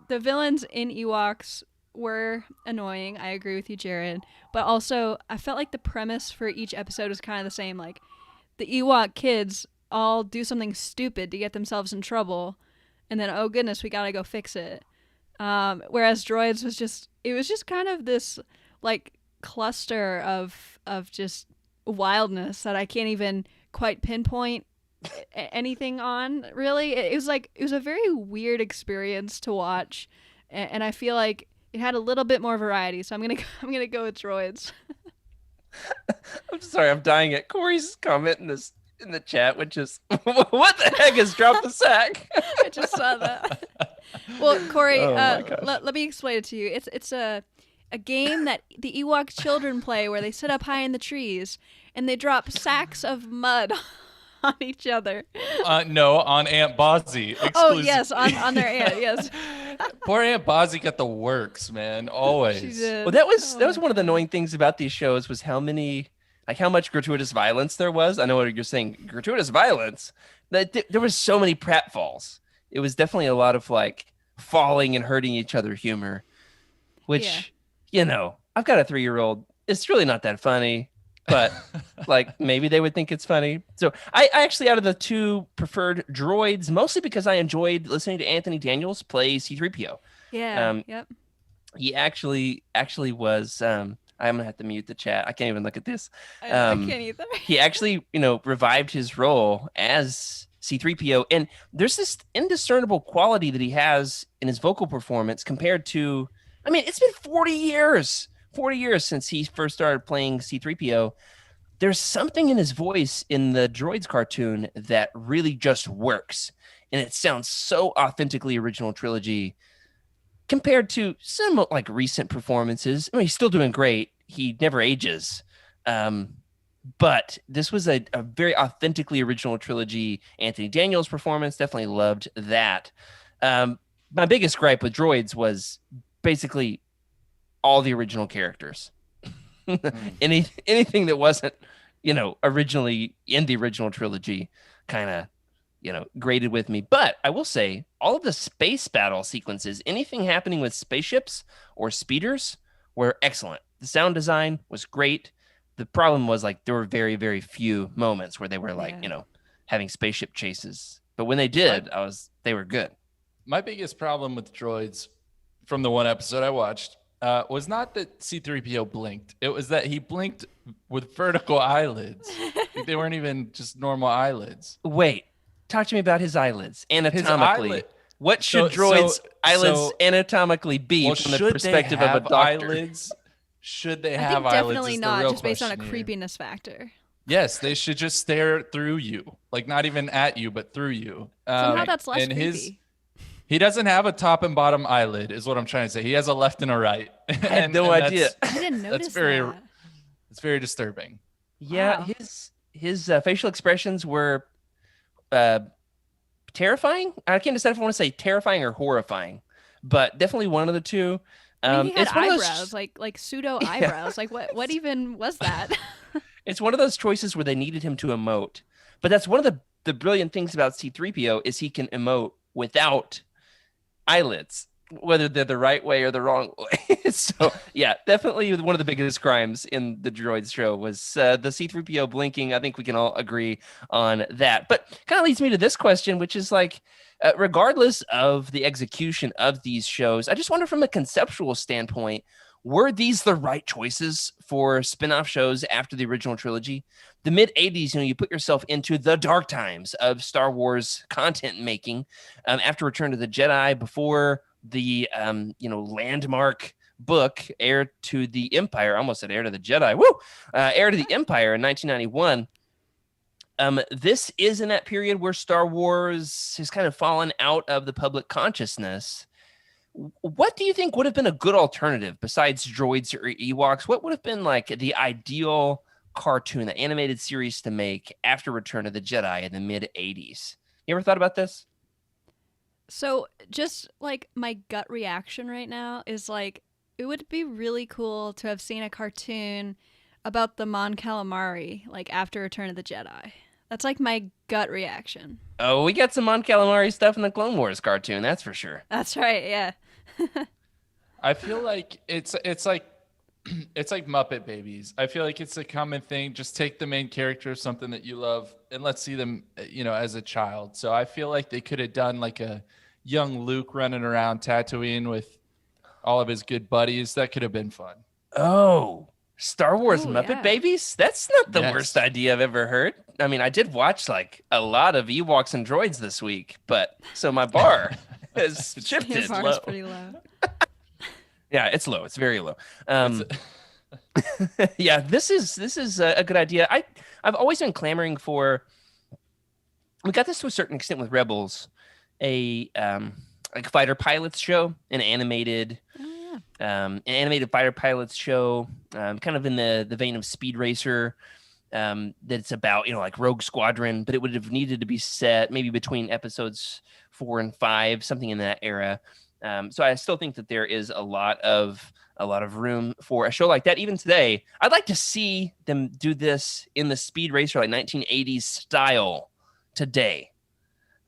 the villains in Ewoks were annoying. I agree with you, Jared. But also, I felt like the premise for each episode was kind of the same. Like, the Ewok kids all do something stupid to get themselves in trouble, and then, oh goodness, we gotta go fix it. Whereas droids was just kind of this like cluster of just wildness that I can't even quite pinpoint anything on, really. It was a very weird experience to watch, and I feel like it had a little bit more variety, so I'm gonna go with droids. I'm sorry, I'm dying at Corey's comment in the chat, which is, what the heck is Drop the Sack? I just saw that. Well, Corey, Oh my gosh. let me explain it to you. It's a game that the Ewok children play where they sit up high in the trees and they drop sacks of mud on each other. No, on Aunt Bozzy. Exclusively. Oh, yes, on their aunt, yes. Poor Aunt Bozzy got the works, man. Always. She did. Well, that was one of the annoying things about these shows, was how much gratuitous violence there was. I know what you're saying, gratuitous violence. There was so many pratfalls. It was definitely a lot of like falling and hurting each other humor, which, I've got a 3-year-old. It's really not that funny, but like maybe they would think it's funny. So I actually, out of the two, preferred droids, mostly because I enjoyed listening to Anthony Daniels play C-3PO. Yeah. Yep. He actually was. I'm gonna have to mute the chat. I can't even look at this. I can't either. He actually, revived his role as C-3PO, and there's this indiscernible quality that he has in his vocal performance compared to. I mean, it's been 40 years since he first started playing C-3PO. There's something in his voice in the Droids cartoon that really just works, and it sounds so authentically original trilogy compared to some like recent performances. I mean, he's still doing great. He never ages. But this was a very authentically original trilogy. Anthony Daniels' performance, definitely loved that. My biggest gripe with droids was basically all the original characters. Anything that wasn't, originally in the original trilogy kind of, grated with me. But I will say, all of the space battle sequences, anything happening with spaceships or speeders, were excellent. The sound design was great. The problem was like there were very, very few moments where they were like, having spaceship chases. But when they did, they were good. My biggest problem with droids from the one episode I watched was not that C-3PO blinked. It was that he blinked with vertical eyelids. Like, they weren't even just normal eyelids. Wait, talk to me about his eyelids anatomically. What should So- droids' so- eyelids so- anatomically be Well, from the should perspective they of a have doctor? eyelids? Should they I have think eyelids? definitely is the not, real just based on a question here. creepiness factor. Yes, they should just stare through you, like not even at you, but through you. Somehow that's less and creepy. He doesn't have a top and bottom eyelid, is what I'm trying to say. He has a left and a right. I had no idea. I didn't notice that. It's very disturbing. Yeah, Wow. his facial expressions were terrifying. I can't decide if I want to say terrifying or horrifying, but definitely one of the two. I mean, he had It's one of eyebrows, those, like pseudo yeah, eyebrows. Like what even was that? it's one of those choices where they needed him to emote. But that's one of the brilliant things about C-3PO is he can emote without eyelids, whether they're the right way or the wrong way. So yeah, definitely one of the biggest crimes in the droids show was the C-3PO blinking. I think we can all agree on that. But kind of leads me to this question, which is like, regardless of the execution of these shows, I just wonder from a conceptual standpoint, were these the right choices for spin-off shows after the original trilogy? The mid 80s, you put yourself into the dark times of Star Wars content making after Return to the Jedi, before the landmark book Heir to the Empire. I almost said Heir to the Jedi. Woo! Heir to the Empire in 1991. This is in that period where Star Wars has kind of fallen out of the public consciousness. What do you think would have been a good alternative besides droids or Ewoks? What would have been like the ideal cartoon, the animated series to make after Return of the Jedi in the mid 80s? You ever thought about this? So just like my gut reaction right now is like it would be really cool to have seen a cartoon about the Mon Calamari like after Return of the Jedi. That's like my gut reaction. Oh, we got some Mon Calamari stuff in the Clone Wars cartoon, that's for sure. That's right, yeah. I feel like it's like it's like Muppet Babies. I feel like it's a common thing. Just take the main character of something that you love and let's see them, as a child. So I feel like they could have done like a young Luke running around Tatooine with all of his good buddies. That could have been fun. Oh, Star Wars Oh, Muppet yeah. Babies? That's not the Yes. worst idea I've ever heard. I mean, I did watch like a lot of Ewoks and droids this week, but so my bar has shifted His bar low. is pretty low. Yeah, it's low. It's very low. Yeah, this is a good idea. I've always been clamoring for. We got this to a certain extent with Rebels, a like fighter pilots show, an animated fighter pilots show, kind of in the vein of Speed Racer. That it's about like Rogue Squadron, but it would have needed to be set maybe between episodes 4 and 5, something in that era. So I still think that there is a lot of room for a show like that. Even today, I'd like to see them do this in the Speed Racer, like 1980s style today,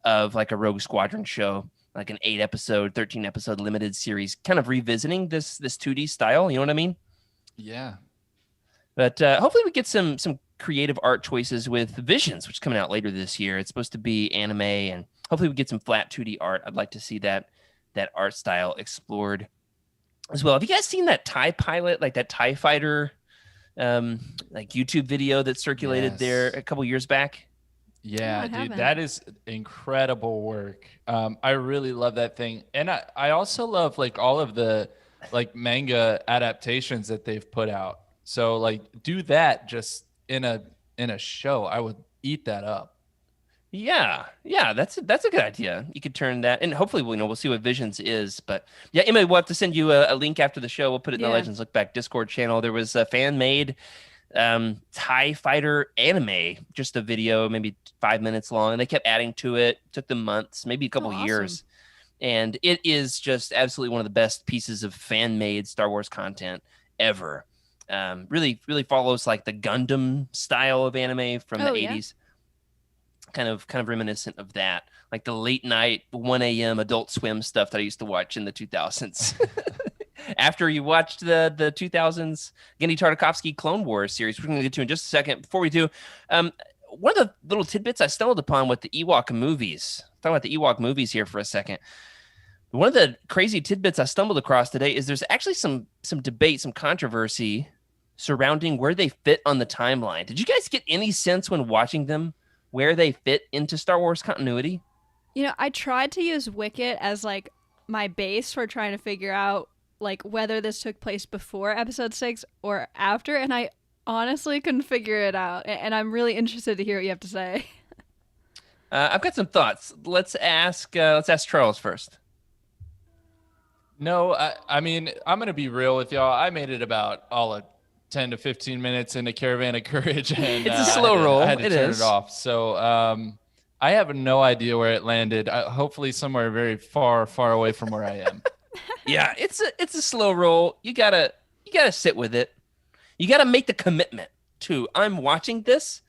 of like a Rogue Squadron show, like an 8-episode, 13-episode limited series, kind of revisiting this 2D style. You know what I mean? Yeah. But hopefully we get some creative art choices with Visions, which is coming out later this year. It's supposed to be anime, and hopefully we get some flat 2D art. I'd like to see that art style explored as well. Have you guys seen that TIE pilot, like that TIE fighter like YouTube video that circulated there a couple years back? Yeah, No, I dude, haven't. that is incredible work. I really love that thing. And I also love like all of the like manga adaptations that they've put out. So like do that just in a show. I would eat that up. Yeah, that's a good idea. You could turn that, and hopefully we'll see what Visions is. But yeah, Emma, we'll have to send you a link after the show. We'll put it in the Yeah. Legends Look Back Discord channel. There was a fan made TIE fighter anime, just a video, maybe 5 minutes long, and they kept adding to it. Took them months, maybe a couple awesome. years, and it is just absolutely one of the best pieces of fan made Star Wars content ever. Really follows like the Gundam style of anime from the Oh, yeah? 80s. Kind of reminiscent of that, like the late night 1 a.m. Adult Swim stuff that I used to watch in the 2000s. After you watched the 2000s Genndy Tartakovsky Clone Wars series, we're going to get to in just a second. Before we do, one of the little tidbits I stumbled upon with the Ewok movies. Talking about the Ewok movies here for a second. One of the crazy tidbits I stumbled across today is there's actually some debate, some controversy surrounding where they fit on the timeline. Did you guys get any sense when watching them where they fit into Star Wars continuity? I tried to use Wicket as like my base for trying to figure out like whether this took place before episode 6 or after, and I honestly couldn't figure it out. And I'm really interested to hear what you have to say. I've got some thoughts. Let's ask Charles first. No, I mean, I'm going to be real with y'all. I made it about all of 10 to 15 minutes into Caravan of Courage, and It's a slow roll. I had to It turn is. it off. So I have no idea where it landed. Hopefully somewhere very far, far away from where I am. Yeah, it's a slow roll. You gotta sit with it. You gotta make the commitment to I'm watching this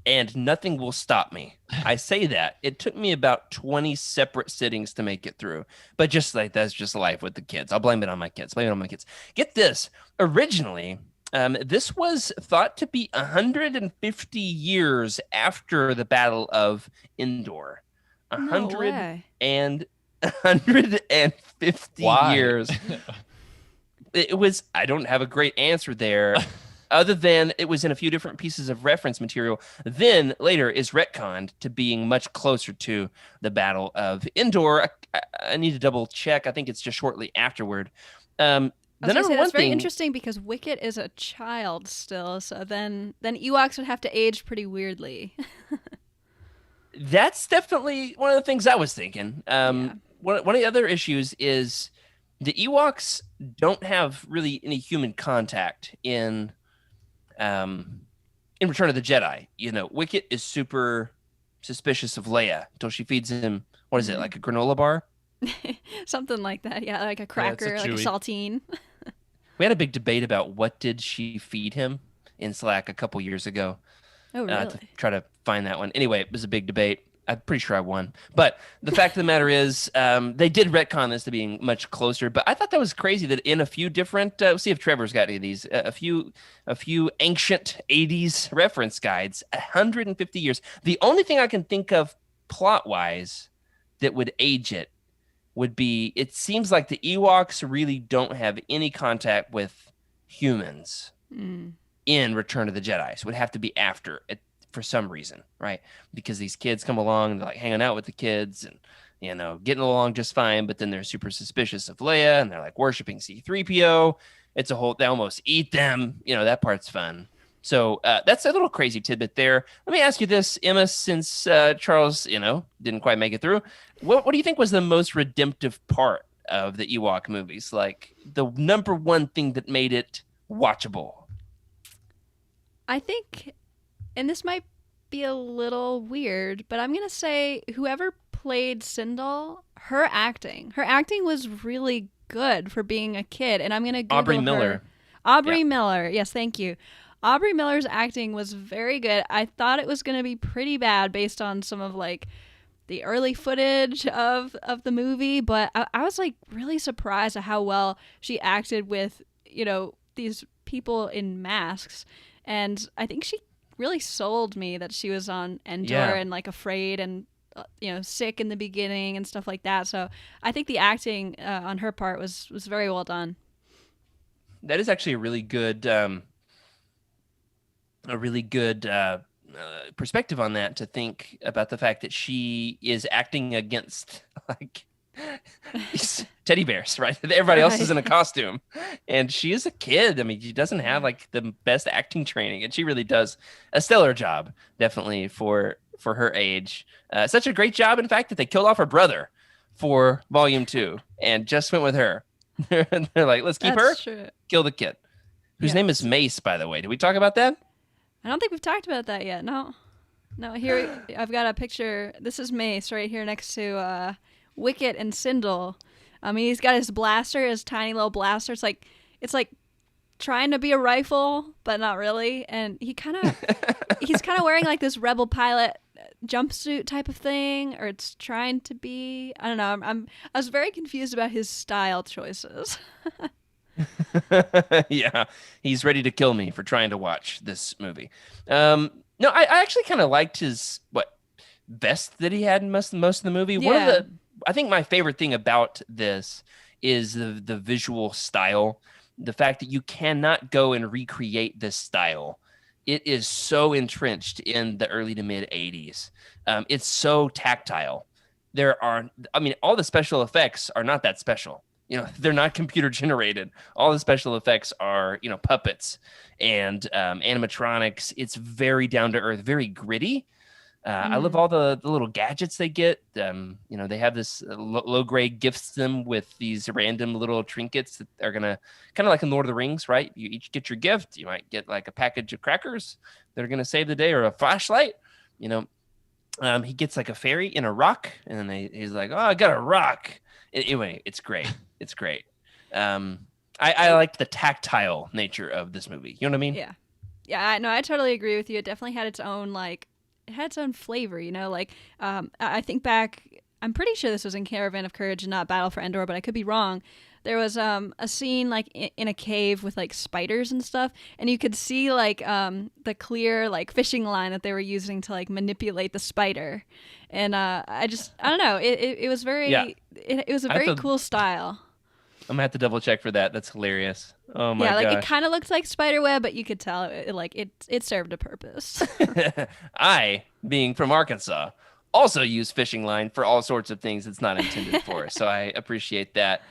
and nothing will stop me. I say that. It took me about 20 separate sittings to make it through. But just like that's just life with the kids. I'll blame it on my kids. Blame it on my kids. Get this. Originally, this was thought to be 150 years after the Battle of Endor. No way. 150 Why? years. It was, I don't have a great answer there, other than it was in a few different pieces of reference material. Then later is retconned to being much closer to the Battle of Endor. I need to double check. I think it's just shortly afterward. The number one that's very thing, interesting because Wicket is a child still, so then Ewoks would have to age pretty weirdly. that's definitely one of the things I was thinking. Yeah. One of the other issues is the Ewoks don't have really any human contact in Return of the Jedi. You know, Wicket is super suspicious of Leia until she feeds him, what is it, like a granola bar? Something like that, yeah, like a it's a cracker, like a Chewy. saltine. We had a big debate about what did she feed him in Slack a couple years ago. Oh, To really? try to find that one. Anyway, it was a big debate. I'm pretty sure I won. But the fact of the matter is, they did retcon this to being much closer. But I thought that was crazy that in a few different, let's see if Trevor's got any of these, a few ancient 80s reference guides, 150 years. The only thing I can think of plot-wise that would age it would be, it seems like the Ewoks really don't have any contact with humans Mm. in Return of the Jedi. So it would have to be after it for some reason, right? Because these kids come along and they're like hanging out with the kids and, you know, getting along just fine, but then they're super suspicious of Leia and they're like worshiping C-3PO. It's a whole, they almost eat them. You know, that part's fun. So that's a little crazy tidbit there. Let me ask you this, Emma, since Charles, you know, didn't quite make it through. What do you think was the most redemptive part of the Ewok movies? Like the number one thing that made it watchable? I think, and this might be a little weird, but I'm gonna say whoever played Sindel, her acting was really good for being a kid, and I'm gonna Google Aubrey her. Miller. Aubrey Yeah. Miller, yes, thank you. Aubrey Miller's acting was very good. I thought it was gonna be pretty bad based on some of like the early footage of the movie, but I was like really surprised at how well she acted with, you know, these people in masks. And I think she really sold me that she was on Endor Yeah. and like afraid and you know, sick in the beginning and stuff like that. So I think the acting on her part was very well done. That is actually a really good perspective on that, to think about the fact that she is acting against like these teddy bears, right? Everybody else is in a costume, and she is a kid. I mean, she doesn't have like the best acting training, and she really does a stellar job, definitely for her age. Such a great job, in fact, that they killed off her brother for Volume 2 and just went with her. They're like, let's keep her, That's true. kill the kid, whose Yeah. name is Mace, by the way. Did we talk about that? I don't think we've talked about that yet. No. Here I've got a picture. This is Mace right here next to Wicket and Sindel. I mean, he's got his blaster, his tiny little blaster. It's like trying to be a rifle, but not really. And he's kind of wearing like this rebel pilot jumpsuit type of thing, or it's trying to be. I don't know. I was very confused about his style choices. Yeah, he's ready to kill me for trying to watch this movie. No, I actually kind of liked his vest that he had in most of the movie. Yeah. I think my favorite thing about this is the visual style, the fact that you cannot go and recreate this style. It is so entrenched in the early to mid 80s. It's so tactile. All the special effects are not that special. You know, they're not computer generated. All the special effects are, you know, puppets and animatronics. It's very down to earth, very gritty. I love all the little gadgets they get. You know, they have this low grade gifts them with these random little trinkets that are gonna kind of like in Lord of the Rings, right? You each get your gift. You might get like a package of crackers that are gonna save the day, or a flashlight. You know, He gets like a fairy in a rock, and then he's like, "Oh, I got a rock." Anyway, it's great. It's great. I like the tactile nature of this movie. You know what I mean? Yeah. Yeah, no, I totally agree with you. It definitely had its own it had its own flavor, you know. I think back, I'm pretty sure this was in Caravan of Courage and not Battle for Endor, but I could be wrong. There was a scene like in a cave with like spiders and stuff, and you could see the clear like fishing line that they were using to like manipulate the spider, and I don't know, it was very it was a very cool style. I'm gonna have to double check for that. That's hilarious. Oh my gosh. gosh. It kind of looked like spider web, but you could tell it served a purpose. I, being from Arkansas, also use fishing line for all sorts of things it's not intended for. So I appreciate that.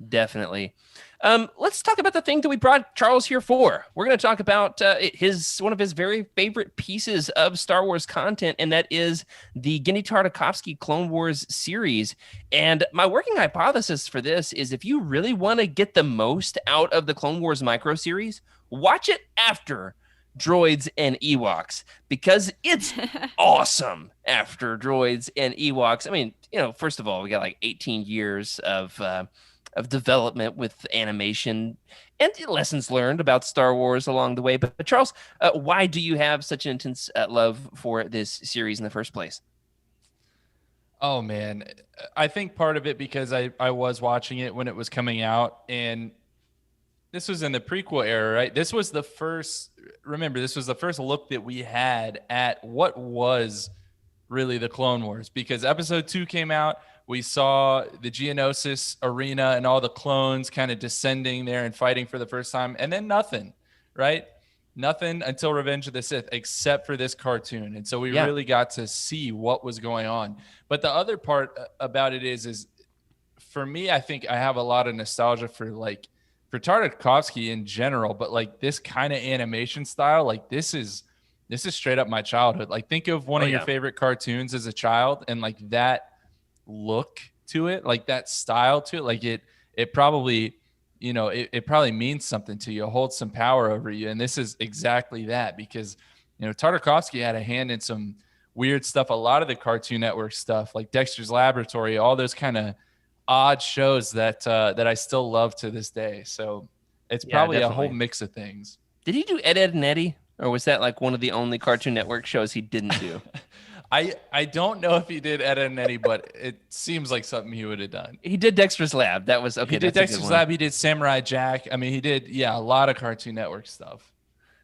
Definitely. Let's talk about the thing that we brought Charles here for. We're going to talk about one of his very favorite pieces of Star Wars content, and that is the Genndy Tartakovsky Clone Wars series. And my working hypothesis for this is if you really want to get the most out of the Clone Wars micro series, watch it after Droids and Ewoks, because it's awesome after Droids and Ewoks. I mean, first of all, we got like 18 years of development with animation and lessons learned about Star Wars along the way. But Charles, why do you have such an intense love for this series in the first place? Oh, man. I think part of it because I was watching it when it was coming out, and this was in the prequel era, right? This was the first look that we had at what was really the Clone Wars, because episode 2 came out. We saw the Geonosis arena and all the clones kind of descending there and fighting for the first time. And then nothing, right? Nothing until Revenge of the Sith, except for this cartoon. And so we really got to see what was going on. But the other part about it is for me, I think I have a lot of nostalgia for Tartakovsky in general, but like this kind of animation style, like this is straight up my childhood. Like think of one of your favorite cartoons as a child, and like that look to it, like that style to it, like it probably, it probably means something to you, holds some power over you. And this is exactly that, because Tartakovsky had a hand in some weird stuff, a lot of the Cartoon Network stuff, like Dexter's Laboratory, all those kind of odd shows that I still love to this day. So it's probably definitely a whole mix of things. Did he do Ed, Edd and Eddy, or was that like one of the only Cartoon Network shows he didn't do? I don't know if he did Ed, Edd and Eddy, but it seems like something he would have done. He did Dexter's Lab. That was okay. He did Dexter's Lab. He did Samurai Jack. I mean, he did a lot of Cartoon Network stuff.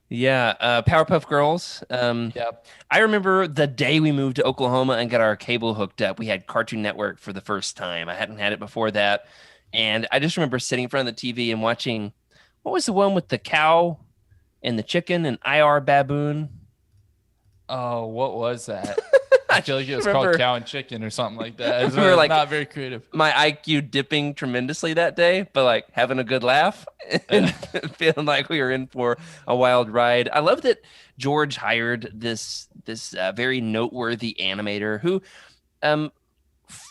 Yeah, Powerpuff Girls. Yep. I remember the day we moved to Oklahoma and got our cable hooked up. We had Cartoon Network for the first time. I hadn't had it before that, and I just remember sitting in front of the TV and watching. What was the one with the cow and the chicken and IR Baboon? Oh, what was that? I feel like it was called Cow and Chicken or something like that. It was like, not very creative. My IQ dipping tremendously that day, but like having a good laugh and feeling like we were in for a wild ride. I love that George hired this very noteworthy animator who,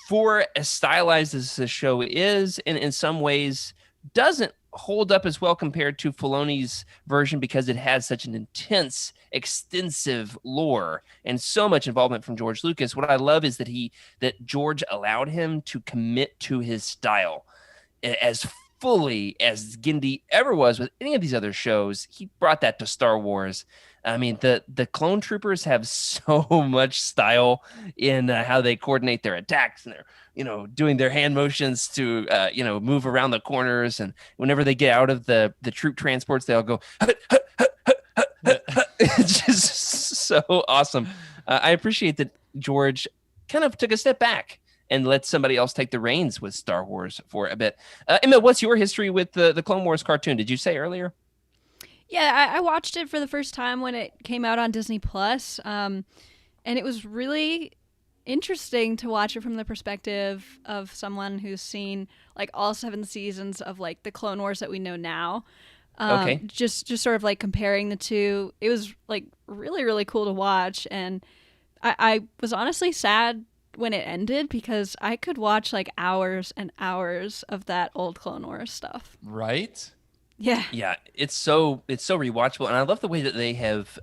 for as stylized as the show is, and in some ways doesn't hold up as well compared to Filoni's version, because it has such an intense, extensive lore and so much involvement from George Lucas. What I love is that George allowed him to commit to his style as fully as Genndy ever was with any of these other shows. He brought that to Star Wars. I mean, the clone troopers have so much style in how they coordinate their attacks, and they're doing their hand motions to move around the corners, and whenever they get out of the troop transports, they all go. It's just so awesome. I appreciate that George kind of took a step back and let somebody else take the reins with Star Wars for a bit. Emma, what's your history with the Clone Wars cartoon? Did you say earlier? Yeah, I watched it for the first time when it came out on Disney Plus, and it was really interesting to watch it from the perspective of someone who's seen like all 7 seasons of like the Clone Wars that we know now. Okay. Just sort of like comparing the two. It was like really, really cool to watch, and I was honestly sad when it ended, because I could watch like hours and hours of that old Clone Wars stuff. Right? Yeah. Yeah, it's so rewatchable, and I love the way that they have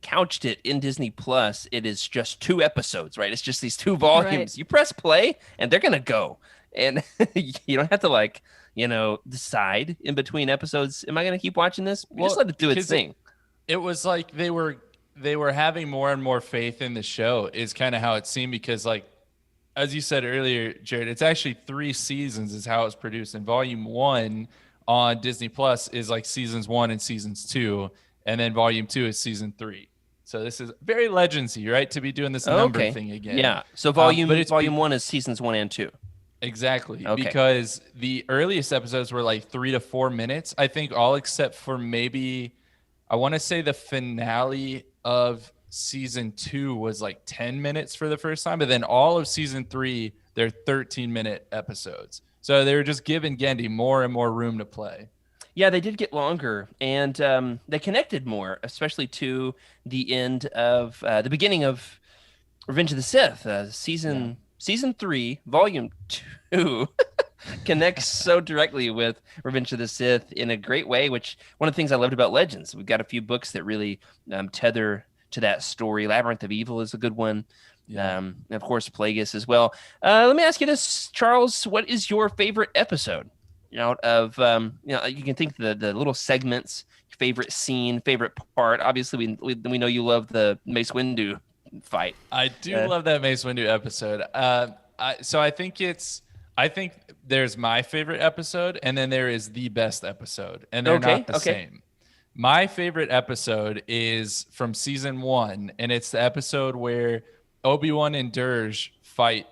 couched it in Disney Plus, it is just 2 episodes, right? It's just these 2 volumes. Right. You press play and they're gonna go, and you don't have to like decide in between episodes. Am I gonna keep watching this? You just let it do its thing. It was like they were having more and more faith in the show is kind of how it seemed, because like as you said earlier, Jared, it's actually 3 seasons is how it's produced, and volume 1 on Disney Plus is like seasons 1 and seasons 2, and then volume 2 is season 3. So this is very Legendsy, right? To be doing this number thing again. Yeah. So volume 1 is seasons 1 and 2. Exactly. Okay. Because the earliest episodes were like 3 to 4 minutes, I think, all except for maybe, I want to say the finale of season 2 was like 10 minutes for the first time, but then all of season 3, they're 13-minute episodes. So they were just giving Genndy more and more room to play. Yeah, they did get longer, and they connected more, especially to the end of the beginning of Revenge of the Sith. Season 3, volume 2 connects so directly with Revenge of the Sith in a great way, which one of the things I loved about Legends. We've got a few books that really tether to that story. Labyrinth of Evil is a good one. Yeah. And of course, Plagueis as well. Let me ask you this, Charles. What is your favorite episode? Out of you can think the little segments, favorite scene, favorite part. Obviously, we know you love the Mace Windu fight. I do love that Mace Windu episode. So I think there's my favorite episode, and then there is the best episode, and they're not the same. My favorite episode is from season 1, and it's the episode where Obi-Wan and Dirge fight,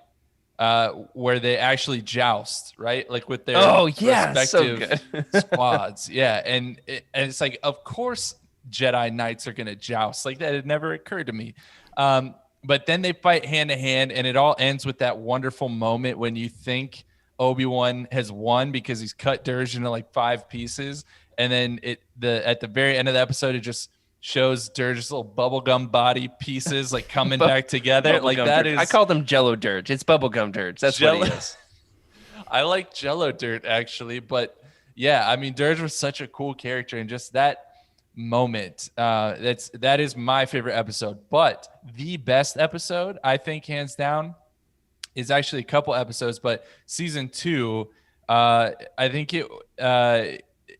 where they actually joust, right? Like with their respective squads. Yeah, and it's like, of course Jedi Knights are going to joust. Like that had never occurred to me. But then they fight hand to hand, and it all ends with that wonderful moment when you think Obi-Wan has won because he's cut Dirge into like 5 pieces. And then at the very end of the episode, it just shows Dirge's little bubblegum body pieces like coming back together. Like that Dirge. is, I call them Jello Dirge. It's bubblegum Dirge. That's what it is. I like Jello Dirt actually, but yeah, I mean Dirge was such a cool character, and just that moment, that is my favorite episode. But the best episode, I think, hands down, is actually a couple episodes, but season 2, I think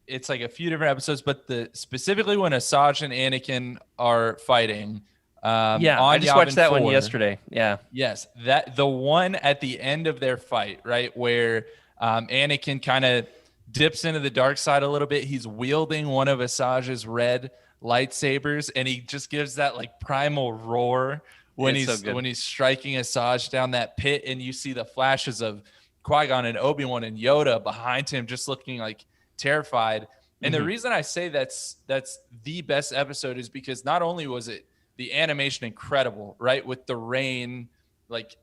it's like a few different episodes, but specifically when Asajj and Anakin are fighting. I just watched that one yesterday. Yeah. Yes, that the one at the end of their fight, right, where Anakin kind of dips into the dark side a little bit. He's wielding one of Asajj's red lightsabers, and he just gives that like primal roar when he's striking Asajj down that pit, and you see the flashes of Qui-Gon and Obi-Wan and Yoda behind him just looking like terrified. And the reason I say that's the best episode is because not only was it the animation incredible, right, with the rain like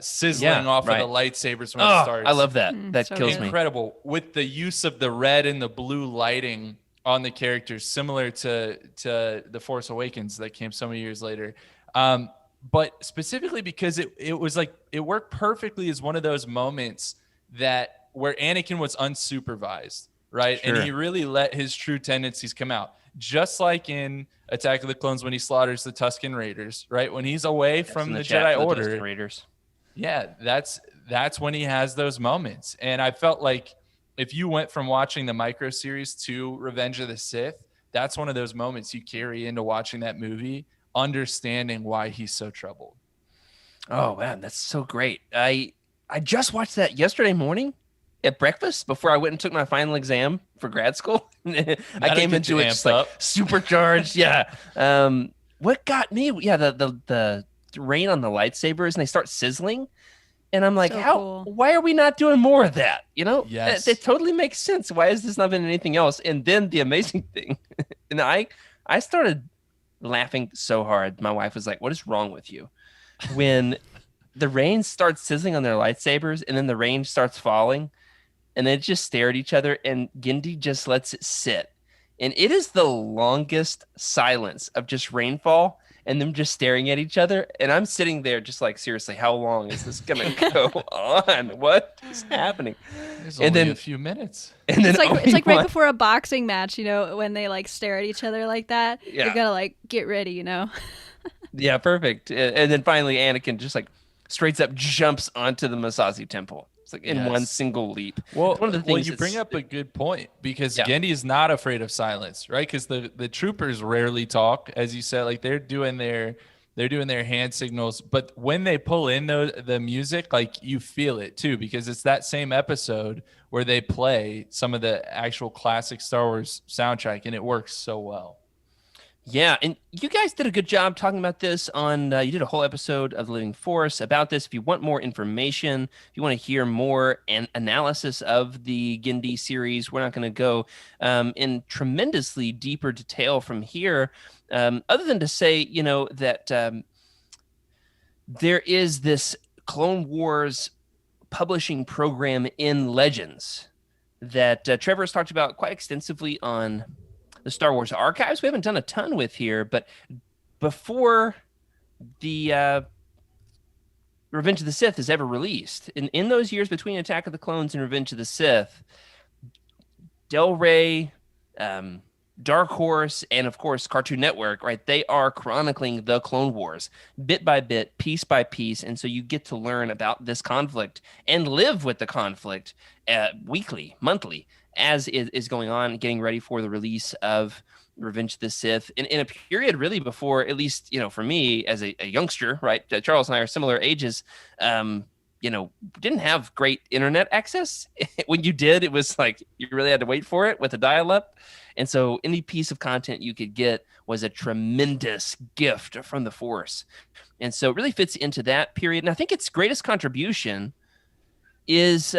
sizzling off of the lightsabers when it starts. I love that. That so kills good. me. Incredible, with the use of the red and the blue lighting on the characters, similar to The Force Awakens that came so many years later. But specifically because it was like it worked perfectly as one of those moments that where Anakin was unsupervised, right? Sure. And he really let his true tendencies come out. Just like in Attack of the Clones when he slaughters the Tusken Raiders, right? When he's away from the Jedi Order. The Raiders. Yeah, that's when he has those moments. And I felt like if you went from watching the micro series to Revenge of the Sith, that's one of those moments you carry into watching that movie, understanding why he's so troubled. Oh man, that's so great. I just watched that yesterday morning at breakfast before I went and took my final exam for grad school. I came into it just like supercharged. Yeah. What got me? Yeah, the rain on the lightsabers, and they start sizzling. And I'm like, why are we not doing more of that? You know, yes. It totally makes sense. Why has this not been anything else? And then the amazing thing, and I started laughing so hard. My wife was like, what is wrong with you? When the rain starts sizzling on their lightsabers and then the rain starts falling and they just stare at each other and Genndy just lets it sit. And it is the longest silence of just rainfall. and them just staring at each other. And I'm sitting there just like, seriously, how long is this gonna go on? What is happening? There's And only then a few minutes. and then It's like right Obi-Wan- before a boxing match, you know, when they like stare at each other like that. Yeah. You're gonna like get ready, you know. Yeah, perfect. And then finally, Anakin just like straight up jumps onto the Masazi Temple. It's like in one Yes. single leap. Well, It's one of the things you bring up a good point because Yeah. Gendy is not afraid of silence, right? Because the troopers rarely talk, as you said, like they're doing their hand signals, but when they pull in the music, like you feel it too, because it's that same episode where they play some of the actual classic Star Wars soundtrack, and it works so well. Yeah, and you guys did a good job talking about this on, you did a whole episode of The Living Force about this. If you want more information, if you want to hear more analysis of the Gindi series, we're not going to go in tremendously deeper detail from here, other than to say, you know, that there is this Clone Wars publishing program in Legends that Trevor has talked about quite extensively on the Star Wars archives. We haven't done a ton with here, but before the Revenge of the Sith is ever released, in those years between Attack of the Clones and Revenge of the Sith, Del Rey, Dark Horse, and of course Cartoon Network, right? They are chronicling the Clone Wars bit by bit, piece by piece, and so you get to learn about this conflict and live with the conflict weekly, monthly, as it is going on, getting ready for the release of Revenge of the Sith in a period really before, at least, you know, for me as a youngster, right? Charles and I are similar ages. You know, didn't have great internet access. When you did, it was like you really had to wait for it with a dial-up. And so any piece of content you could get was a tremendous gift from the Force. And so it really fits into that period. And I think its greatest contribution is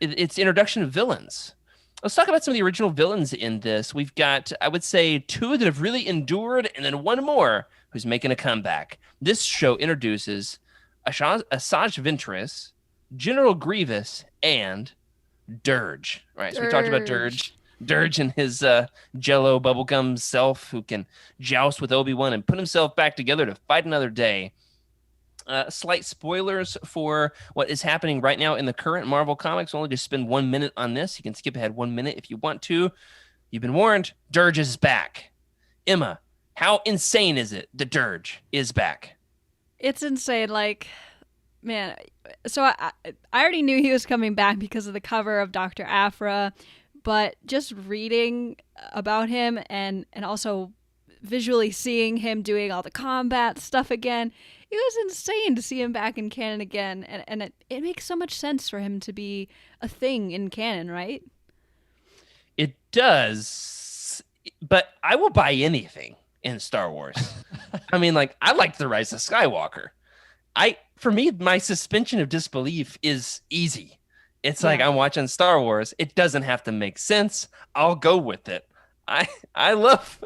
its introduction of villains. Let's talk about some of the original villains in this. We've got, I would say, two that have really endured, and then one more who's making a comeback. This show introduces Asajj Ventress, General Grievous, and Dirge. Right, so we talked about Dirge. Dirge and his Jello bubblegum self, who can joust with Obi-Wan and put himself back together to fight another day. Slight spoilers for what is happening right now in the current Marvel comics. We'll only just spend 1 minute on this. You can skip ahead 1 minute if you want to. You've been warned. Dirge is back. Emma, how insane is it that Dirge is back? It's insane. Like, man, so I already knew he was coming back because of the cover of Dr. Aphra, but just reading about him and also visually seeing him doing all the combat stuff again, it was insane to see him back in canon again. And it makes so much sense for him to be a thing in canon, right? It does, but I will buy anything in Star Wars. I mean, like, I liked The Rise of Skywalker. For me, my suspension of disbelief is easy. It's like I'm watching Star Wars. It doesn't have to make sense. I'll go with it. I love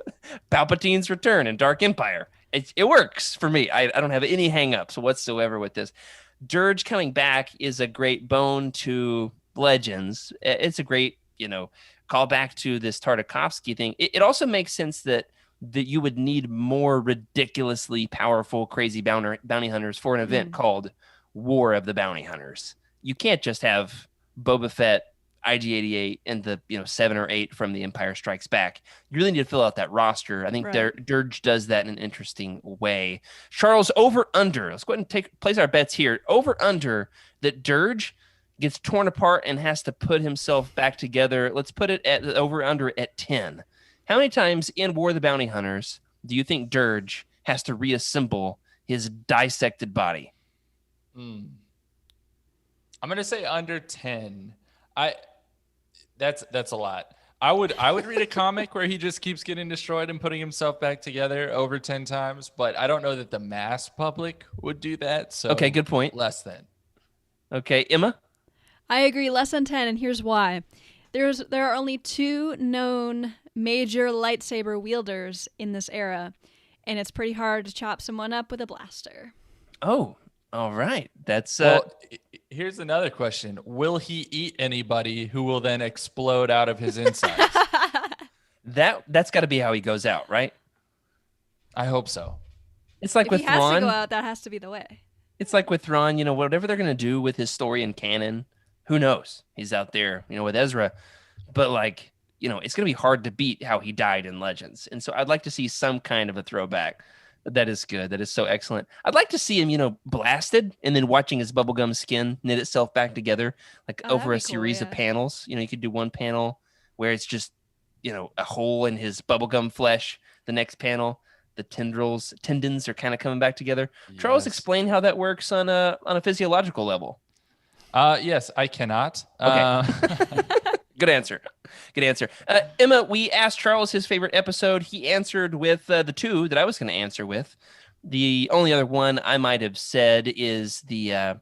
Palpatine's return in Dark Empire. It works for me. I don't have any hang-ups whatsoever with this. Dirge coming back is a great bone to Legends. It's a great, call back to this Tartakovsky thing. It also makes sense that you would need more ridiculously powerful, crazy bounty hunters for an event called War of the Bounty Hunters. You can't just have Boba Fett, IG-88, and the 7 or 8 from The Empire Strikes Back. You really need to fill out that roster. I think Dirge does that in an interesting way. Charles, over under. Let's go ahead and place our bets here. Over under that Dirge gets torn apart and has to put himself back together. Let's put it at over under at 10. How many times in War of the Bounty Hunters do you think Dirge has to reassemble his dissected body? I'm gonna say under 10. That's a lot. I would read a comic where he just keeps getting destroyed and putting himself back together over 10 times, but I don't know that the mass public would do that. So okay, good point. Less than. Okay, Emma? I agree, less than 10, and here's why. There are only 2 known major lightsaber wielders in this era, and it's pretty hard to chop someone up with a blaster. Oh, all right. That's here's another question. Will he eat anybody who will then explode out of his insides? that's got to be how he goes out, right? I hope so. It's like If he with has to go Thrawn. out, that has to be the way. It's like with Thrawn, whatever they're gonna do with his story and canon, who knows? He's out there, with Ezra. But like, it's gonna be hard to beat how he died in Legends. And so I'd like to see some kind of a throwback. That is good. That is so excellent. I'd like to see him, blasted and then watching his bubblegum skin knit itself back together, like Oh, over a that'd be cool, series of yeah. panels. You could do one panel where it's just, a hole in his bubblegum flesh. The next panel, the tendons are kind of coming back together. Charles, Yes. explain how that works on a physiological level. Yes, I cannot. Okay. Good answer. Good answer. Emma, we asked Charles his favorite episode. He answered with the two that I was going to answer with. The only other one I might have said is the,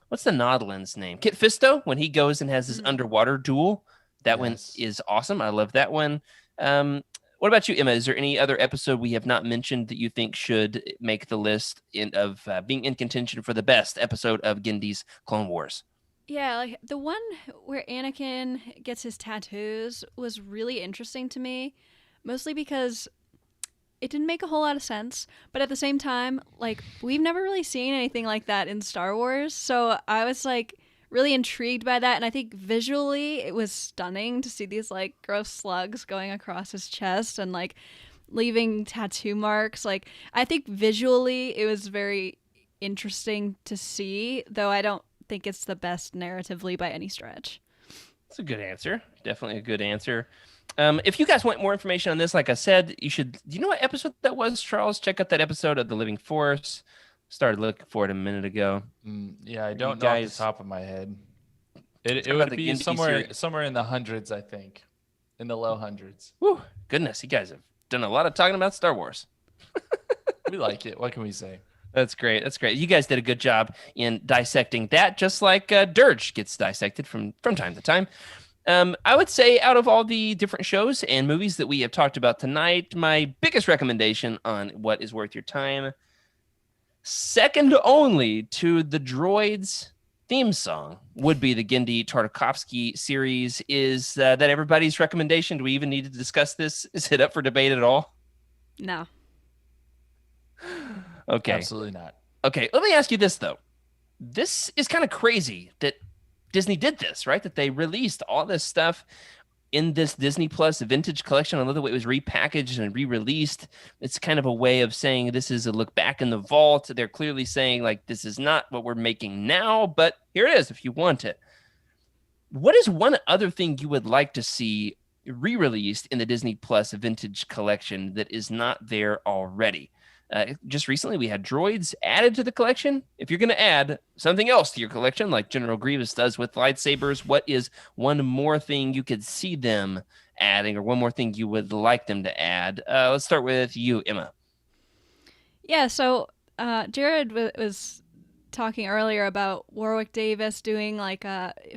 what's the Nautilin's name? Kit Fisto, when he goes and has his underwater duel. That one is awesome. I love that one. What about you, Emma? Is there any other episode we have not mentioned that you think should make the list of being in contention for the best episode of Gendy's Clone Wars? Yeah, like the one where Anakin gets his tattoos was really interesting to me, mostly because it didn't make a whole lot of sense, but at the same time, like we've never really seen anything like that in Star Wars, so I was like really intrigued by that, and I think visually it was stunning to see these like gross slugs going across his chest and like leaving tattoo marks. Like I think visually it was very interesting to see, though I don't think it's the best narratively by any stretch. That's a good answer. Definitely a good answer. If you guys want more information on this, like I said, you should. Do you know what episode that was, Charles? Check out that episode of The Living Force. Started looking for it a minute ago. Yeah, I don't know off the top of my head. It would be somewhere in the hundreds, I think, in the low hundreds. Whew, goodness, you guys have done a lot of talking about Star Wars. We like it. What can we say? That's great. That's great. You guys did a good job in dissecting that, just like Dirge gets dissected from time to time. I would say out of all the different shows and movies that we have talked about tonight, my biggest recommendation on what is worth your time, second only to the Droids theme song, would be the Genndy Tartakovsky series. Is that everybody's recommendation? Do we even need to discuss this? Is it up for debate at all? No. Okay. Absolutely not. Okay, let me ask you this, though. This is kind of crazy that Disney did this, right? That they released all this stuff in this Disney Plus vintage collection. I love the way it was repackaged and re-released. It's kind of a way of saying this is a look back in the vault. They're clearly saying, like, this is not what we're making now, but here it is if you want it. What is one other thing you would like to see re-released in the Disney Plus vintage collection that is not there already? Just recently, we had droids added to the collection. If you're going to add something else to your collection, like General Grievous does with lightsabers, what is one more thing you could see them adding, or one more thing you would like them to add? Let's start with you, Emma. Yeah, so Jared was talking earlier about Warwick Davis doing like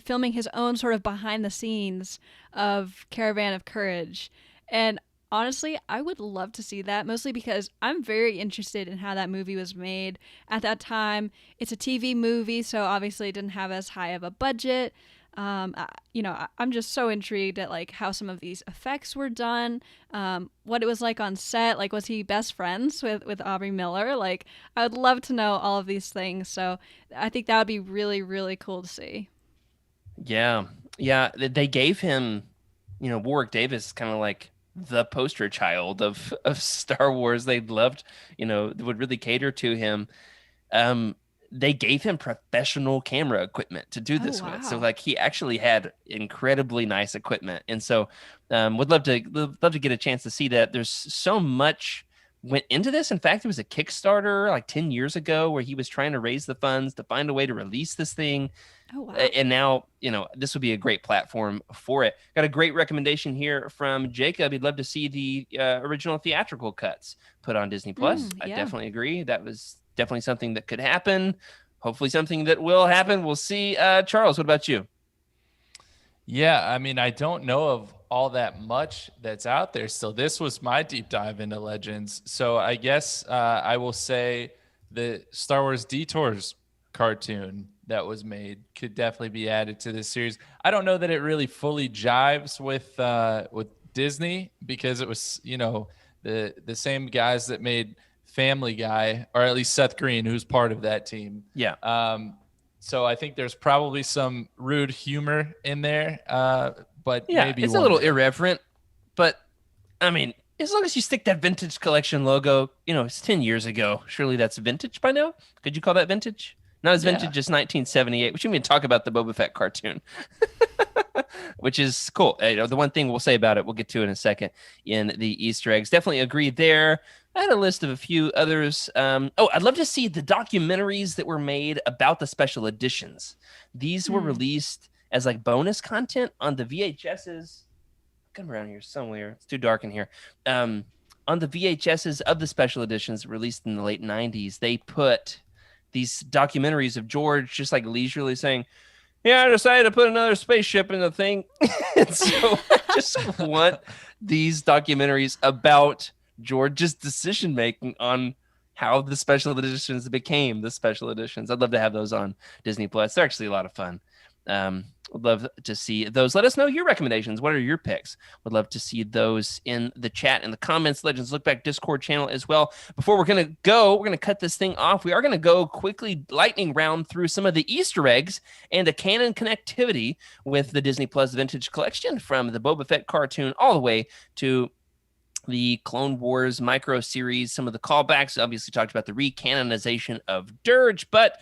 filming his own sort of behind the scenes of Caravan of Courage. And honestly, I would love to see that, mostly because I'm very interested in how that movie was made at that time. It's a TV movie, so obviously it didn't have as high of a budget. I'm just so intrigued at like how some of these effects were done, what it was like on set. Like, was he best friends with Aubrey Miller? Like, I would love to know all of these things. So I think that would be really, really cool to see. Yeah. They gave him, Warwick Davis kind of like the poster child of Star Wars. They loved, would really cater to him. They gave him professional camera equipment to do this with. So like he actually had incredibly nice equipment. And so would love to get a chance to see that. There's so much went into this. In fact, it was a Kickstarter like 10 years ago where he was trying to raise the funds to find a way to release this thing. Oh, wow. And now, this would be a great platform for it. Got a great recommendation here from Jacob. He'd love to see the original theatrical cuts put on Disney Plus. I definitely agree. That was definitely something that could happen. Hopefully something that will happen. We'll see. Charles, what about you? Yeah, I mean, I don't know of all that much that's out there still. This was my deep dive into Legends. So I guess I will say the Star Wars Detours cartoon that was made could definitely be added to this series. I don't know that it really fully jives with Disney, because it was, the same guys that made Family Guy, or at least Seth Green, who's part of that team. Yeah. So I think there's probably some rude humor in there, but Yeah, maybe it's a little irreverent, but I mean, as long as you stick that vintage collection logo, it's 10 years ago. Surely that's vintage by now. Could you call that vintage? Not as vintage as 1978. We shouldn't even talk about the Boba Fett cartoon, which is cool. The one thing we'll say about it, we'll get to in a second in the Easter eggs. Definitely agree there. I had a list of a few others. I'd love to see the documentaries that were made about the special editions. These were released as like bonus content on the VHSs. Come around here somewhere. It's too dark in here. On the VHSs of the special editions released in the late 90s, they put these documentaries of George just like leisurely saying, yeah, I decided to put another spaceship in the thing. And so I just want these documentaries about George's decision making on how the special editions became the special editions. I'd love to have those on Disney Plus. They're actually a lot of fun. Would love to see those. Let us know your recommendations. What are your picks? Would love to see those in the chat, in the comments, Legends Look Back Discord channel as well. Before we're going to cut this thing off. We are going to go quickly lightning round through some of the Easter eggs and a canon connectivity with the Disney Plus Vintage Collection, from the Boba Fett cartoon all the way to the Clone Wars micro series. Some of the callbacks, obviously talked about the recanonization of Dirge, but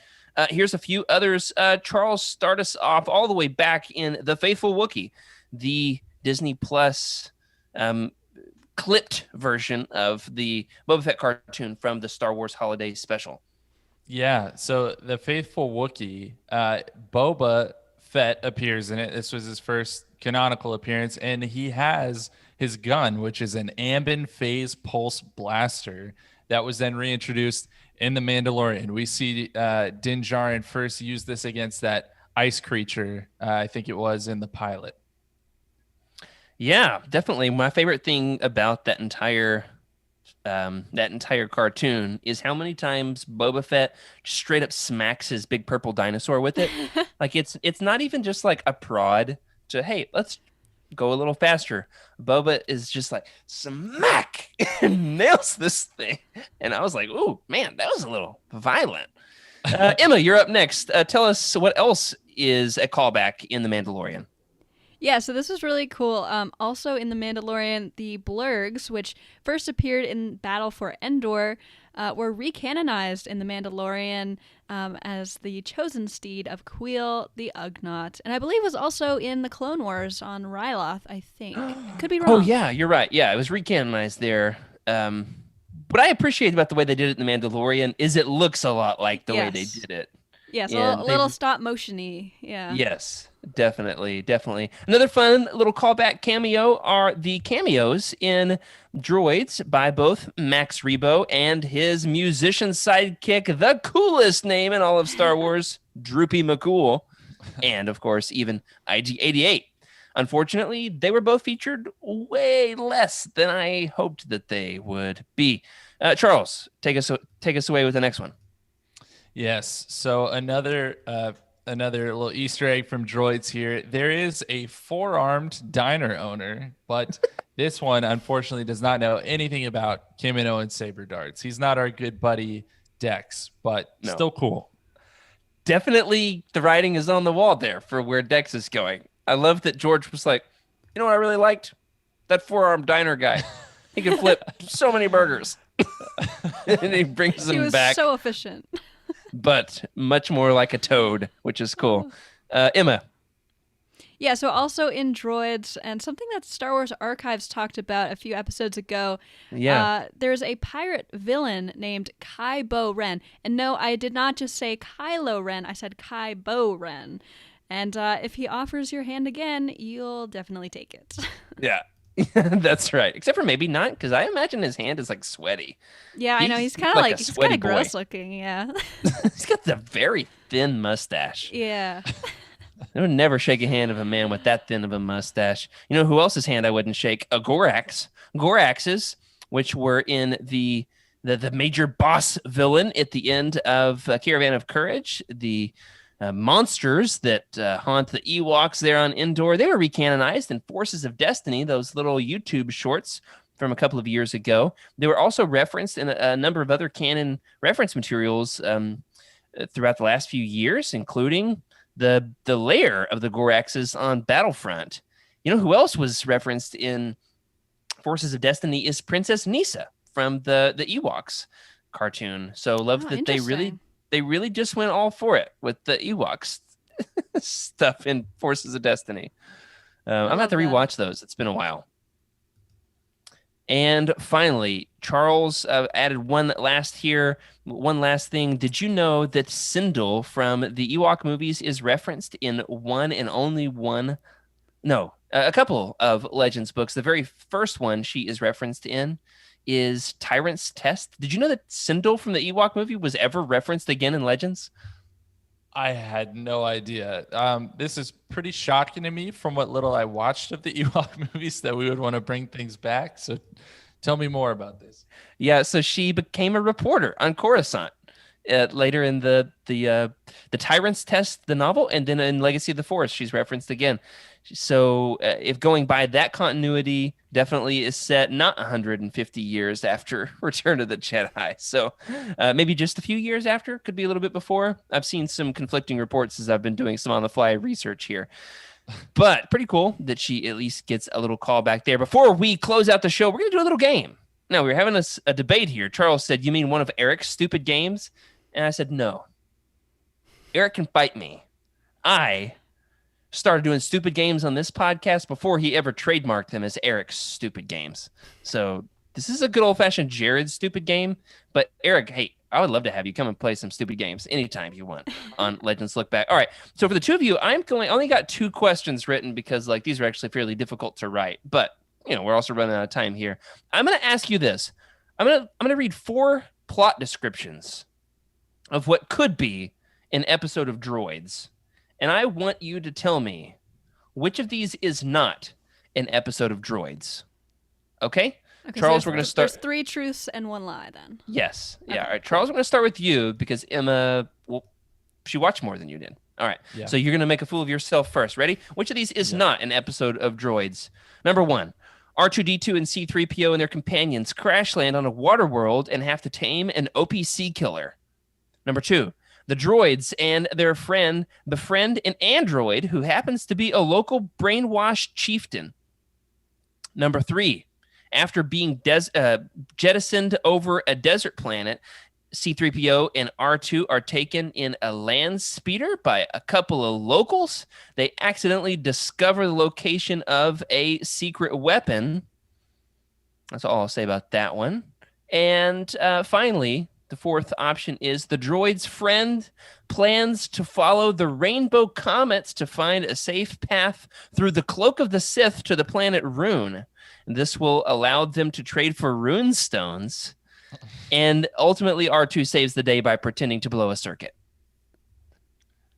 here's a few others. Charles, start us off all the way back in The Faithful Wookiee, the Disney Plus clipped version of the Boba Fett cartoon from the Star Wars Holiday Special. Yeah, so The Faithful Wookiee, Boba Fett appears in it. This was his first canonical appearance, and he has his gun, which is an Ambin Phase Pulse Blaster that was then reintroduced in The Mandalorian. We see Din Djarin first use this against that ice creature, I think it was in the pilot. Yeah, definitely. My favorite thing about that entire cartoon is how many times Boba Fett just straight up smacks his big purple dinosaur with it. Like it's not even just like a prod to, hey, let's go a little faster. Boba is just like smack and nails this thing. And I was like, ooh, man, that was a little violent. Emma, you're up next. Tell us what else is a callback in The Mandalorian. Yeah, so this is really cool. Also in The Mandalorian, the Blurgs, which first appeared in Battle for Endor, were recanonized in The Mandalorian as the chosen steed of Kuiil the Ugnaught. And I believe was also in the Clone Wars on Ryloth, I think. Could be wrong. Oh, yeah, you're right. Yeah, it was recanonized there. What I appreciate about the way they did it in The Mandalorian is it looks a lot like the way they did it. Yes, a little stop motion-y. Yeah. Yes, definitely. Another fun little callback cameo are the cameos in Droids by both Max Rebo and his musician sidekick, the coolest name in all of Star Wars, Droopy McCool, and of course even IG-88. Unfortunately, they were both featured way less than I hoped that they would be. Charles, take us away with the next one. Yes. So another little Easter egg from Droids here. There is a four-armed diner owner, but this one unfortunately does not know anything about Kamino and Saber darts. He's not our good buddy Dex, but still cool. Definitely the writing is on the wall there for where Dex is going. I love that George was like, you know what I really liked? That four-armed diner guy. He could flip so many burgers. And he brings them back. He was so efficient. But much more like a toad, which is cool. Emma. Yeah, so also in Droids, and something that Star Wars Archives talked about a few episodes ago, there's a pirate villain named Kybo Ren. And no, I did not just say Kylo Ren, I said Kybo Ren. And if he offers your hand again, you'll definitely take it. Yeah. That's right. Except for maybe not, because I imagine his hand is like sweaty. Yeah, I know. He's kind of like he's kind of gross looking. Yeah. He's got the very thin mustache. Yeah. I would never shake a hand of a man with that thin of a mustache. You know who else's hand I wouldn't shake? A Gorax. Goraxes, which were in the major boss villain at the end of Caravan of Courage, the monsters that haunt the Ewoks there on Endor. They were recanonized in Forces of Destiny, those little YouTube shorts from a couple of years ago. They were also referenced in a number of other canon reference materials throughout the last few years, including the lair of the Goraxes on Battlefront. You know who else was referenced in Forces of Destiny is Princess Nisa from the Ewoks cartoon. So love that they really just went all for it with the Ewoks stuff in Forces of Destiny. I'm gonna have to rewatch those. It's been a while. And finally, Charles added one last thing. Did you know that Sindel from the Ewok movies is referenced in one and only one? No, a couple of Legends books. The very first one she is referenced in is Tyrant's Test. Did you know that Sindel from the Ewok movie was ever referenced again in Legends? I had no idea. This is pretty shocking to me from what little I watched of the Ewok movies that we would want to bring things back. So tell me more about this. Yeah, so she became a reporter on Coruscant later in the Tyrant's Test, the novel, and then in Legacy of the Force, she's referenced again. So if going by that continuity, definitely is set not 150 years after Return of the Jedi. So maybe just a few years after, could be a little bit before. I've seen some conflicting reports as I've been doing some on-the-fly research here. But pretty cool that she at least gets a little call back there. Before we close out the show, we're going to do a little game. Now, we were having a debate here. Charles said, "You mean one of Eric's stupid games?" And I said, "No. Eric can fight me. I started doing stupid games on this podcast before he ever trademarked them as Eric's stupid games. So this is a good old-fashioned Jared's stupid game. But Eric, hey, I would love to have you come and play some stupid games anytime you want on Legends Look Back. All right. So for the two of you, I only got 2 questions written because these are actually fairly difficult to write. But we're also running out of time here. I'm going to ask you this. I'm going to read 4 plot descriptions of what could be an episode of Droids. And I want you to tell me which of these is not an episode of Droids. Okay? Charles, we're going to start. There's 3 truths and 1 lie then. Yes. Okay. Yeah. All right. Charles, we're going to start with you because Emma, she watched more than you did. All right. Yeah. So you're going to make a fool of yourself first. Ready? Which of these is not an episode of Droids? Number 1, R2-D2 and C-3PO and their companions crash land on a water world and have to tame an OPC killer. Number 2, the droids and their friend befriend an android who happens to be a local brainwashed chieftain. Number 3, after being jettisoned over a desert planet, C-3PO and R2 are taken in a land speeder by a couple of locals. They accidentally discover the location of a secret weapon. That's all I'll say about that one. And finally, the 4th option is the droid's friend plans to follow the rainbow comets to find a safe path through the cloak of the Sith to the planet Rune. This will allow them to trade for rune stones. And ultimately, R2 saves the day by pretending to blow a circuit.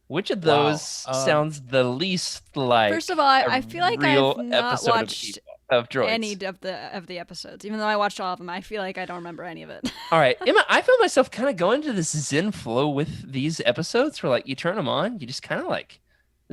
Which of those sounds the least like? First of all, I feel like I've not watched of Droids. any of the episodes. Even though I watched all of them, I feel like I don't remember any of it. All right, Emma, I found myself kind of going to this zen flow with these episodes where you turn them on, you just kind of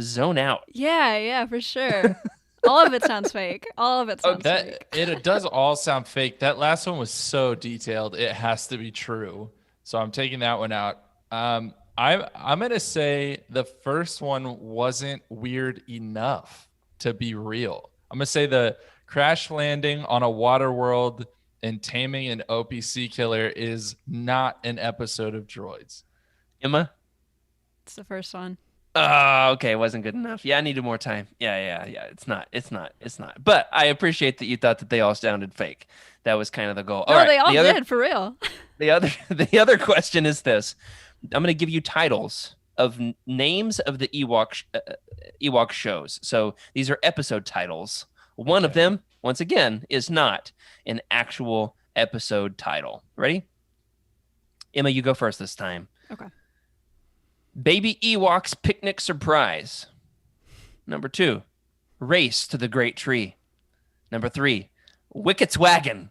zone out. Yeah, for sure. All of it sounds fake. All of it sounds fake. It does all sound fake. That last one was so detailed. It has to be true. So I'm taking that one out. I'm gonna say the first one wasn't weird enough to be real. I'm gonna say the crash landing on a water world and taming an OPC killer is not an episode of Droids. Emma? It's the first one. Oh, okay. It wasn't good enough. Yeah, I needed more time. Yeah. It's not. But I appreciate that you thought that they all sounded fake. That was kind of the goal. No, they all did, for real. The other question is this. I'm going to give you titles of names of the Ewok shows. So these are episode titles. One of them, once again, is not an actual episode title. Ready? Emma, you go first this time. Okay. Baby Ewok's Picnic Surprise. Number 2, Race to the Great Tree. Number 3, Wicket's Wagon.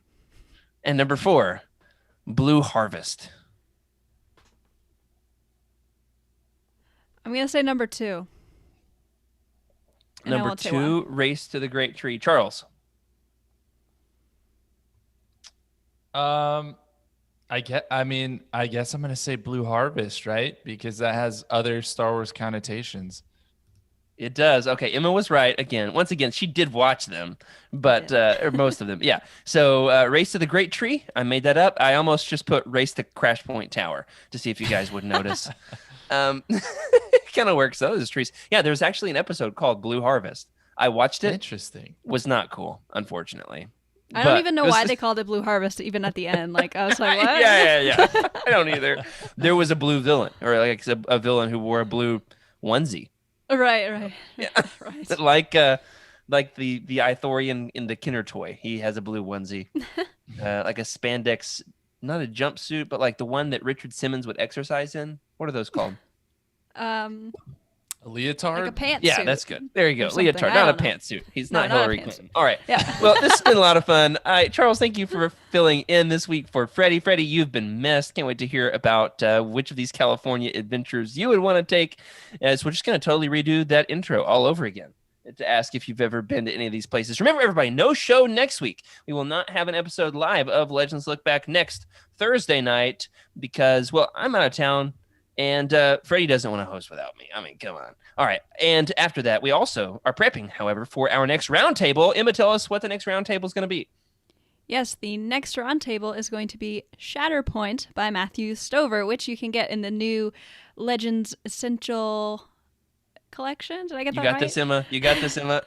And number 4, Blue Harvest. I'm going to say number 2. Number 2, Race to the Great Tree. Charles. I guess I'm gonna say Blue Harvest, right? Because that has other Star Wars connotations. It does. Okay, Emma was right again. Once again, she did watch them, but or most of them. Yeah. So, Race to the Great Tree. I made that up. I almost just put Race to Crash Point Tower to see if you guys would notice. It kind of works though. Those trees. Yeah, there's actually an episode called Blue Harvest. I watched it. Interesting. Was not cool, unfortunately. I don't even know why they called it Blue Harvest even at the end. Like, I was like, what? Yeah. I don't either. There was a blue villain, or like a villain who wore a blue onesie. Right. Yeah. Right. like the Ithorian in the Kinder toy. He has a blue onesie. Like a spandex, not a jumpsuit, but like the one that Richard Simmons would exercise in. What are those called? A leotard? Like a pantsuit. Yeah, that's good. There you go. something. Leotard, I not a don't know. pantsuit. He's No, not not a Hillary pantsuit. Clinton. All right. Yeah. Well, this has been a lot of fun. Charles, thank you for filling in this week for Freddie. Freddie, you've been missed. Can't wait to hear about which of these California adventures you would want to take. So we're just going to totally redo that intro all over again to ask if you've ever been to any of these places. Remember, everybody, no show next week. We will not have an episode live of Legends Look Back next Thursday night because, well, I'm out of town. And Freddie doesn't want to host without me. I mean, come on. All right. And after that, we also are prepping, however, for our next roundtable. Emma, tell us what the next roundtable is going to be. Yes, the next roundtable is going to be Shatterpoint by Matthew Stover, which you can get in the new Legends Essential Collection. Did I get that right? You got this, Emma.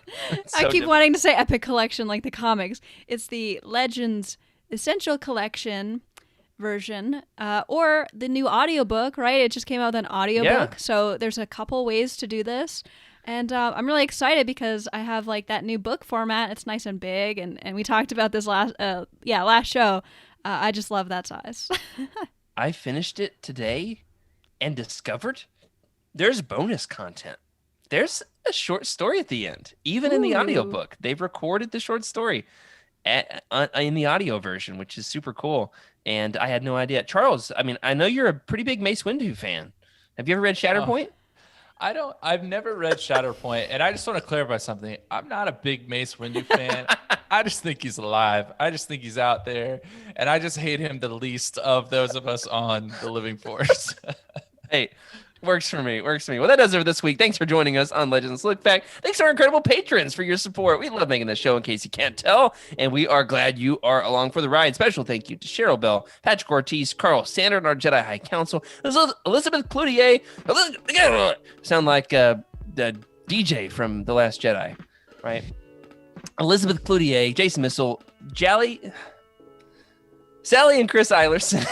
I keep wanting to say Epic Collection like the comics. It's the Legends Essential Collection version, or the new audiobook, right? It just came out with an audiobook. Yeah. So there's a couple ways to do this. And I'm really excited because I have like that new book format. It's nice and big. And we talked about this last show. I just love that size. I finished it today and discovered there's bonus content. There's a short story at the end, even in the audiobook. They've recorded the short story in the audio version, which is super cool. And I had no idea. Charles, I mean, I know you're a pretty big Mace Windu fan. Have you ever read Shatterpoint? I've never read Shatterpoint, and I just want to clarify something. I'm not a big Mace Windu fan. I just think he's alive. I just think he's out there, and I just hate him the least of those of us on the Living Force. Hey, works for me. Well, that does it for this week. Thanks for joining us on Legends Look Back. Thanks to our incredible patrons for your support. We love making this show, in case you can't tell, and we are glad you are along for the ride. Special thank you to Cheryl Bell, Patrick Ortiz, Carl Sander, and our Jedi High Council, Elizabeth Cloutier. Sound like the DJ from The Last Jedi, right? Elizabeth Cloutier, Jason Missile, Sally and Chris Eilerson,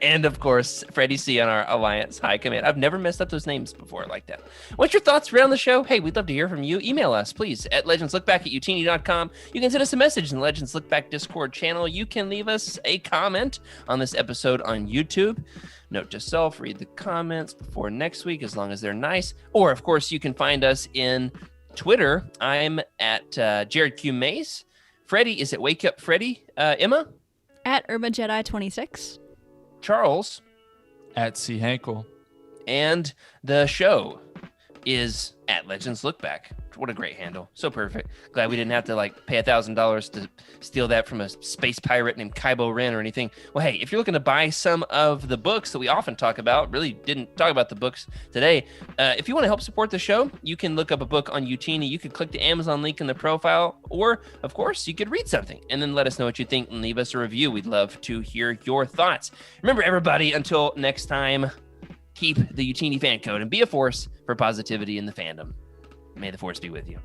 and of course, Freddie C on our Alliance High Command. I've never messed up those names before like that. What's your thoughts around the show? Hey, we'd love to hear from you. Email us, please, at legendslookback@youtini.com. You can send us a message in the Legends Look Back Discord channel. You can leave us a comment on this episode on YouTube. Note to self, read the comments before next week, as long as they're nice. Or, of course, you can find us in Twitter. I'm at Jared Q. Mace. Freddie is at Wake Up Freddie. Emma? At Urban Jedi 26. Charles? At C. HANCKEL. And the show is at Legends Look Back. What a great handle. So perfect. Glad we didn't have to pay $1,000 to steal that from a space pirate named Kybo Ren or anything. Well, hey, if you're looking to buy some of the books that we often talk about, really didn't talk about the books today. If you want to help support the show, you can look up a book on Youtini. You could click the Amazon link in the profile, or of course, you could read something and then let us know what you think and leave us a review. We'd love to hear your thoughts. Remember, everybody, until next time, keep the Youtini fan code and be a force for positivity in the fandom. May the force be with you.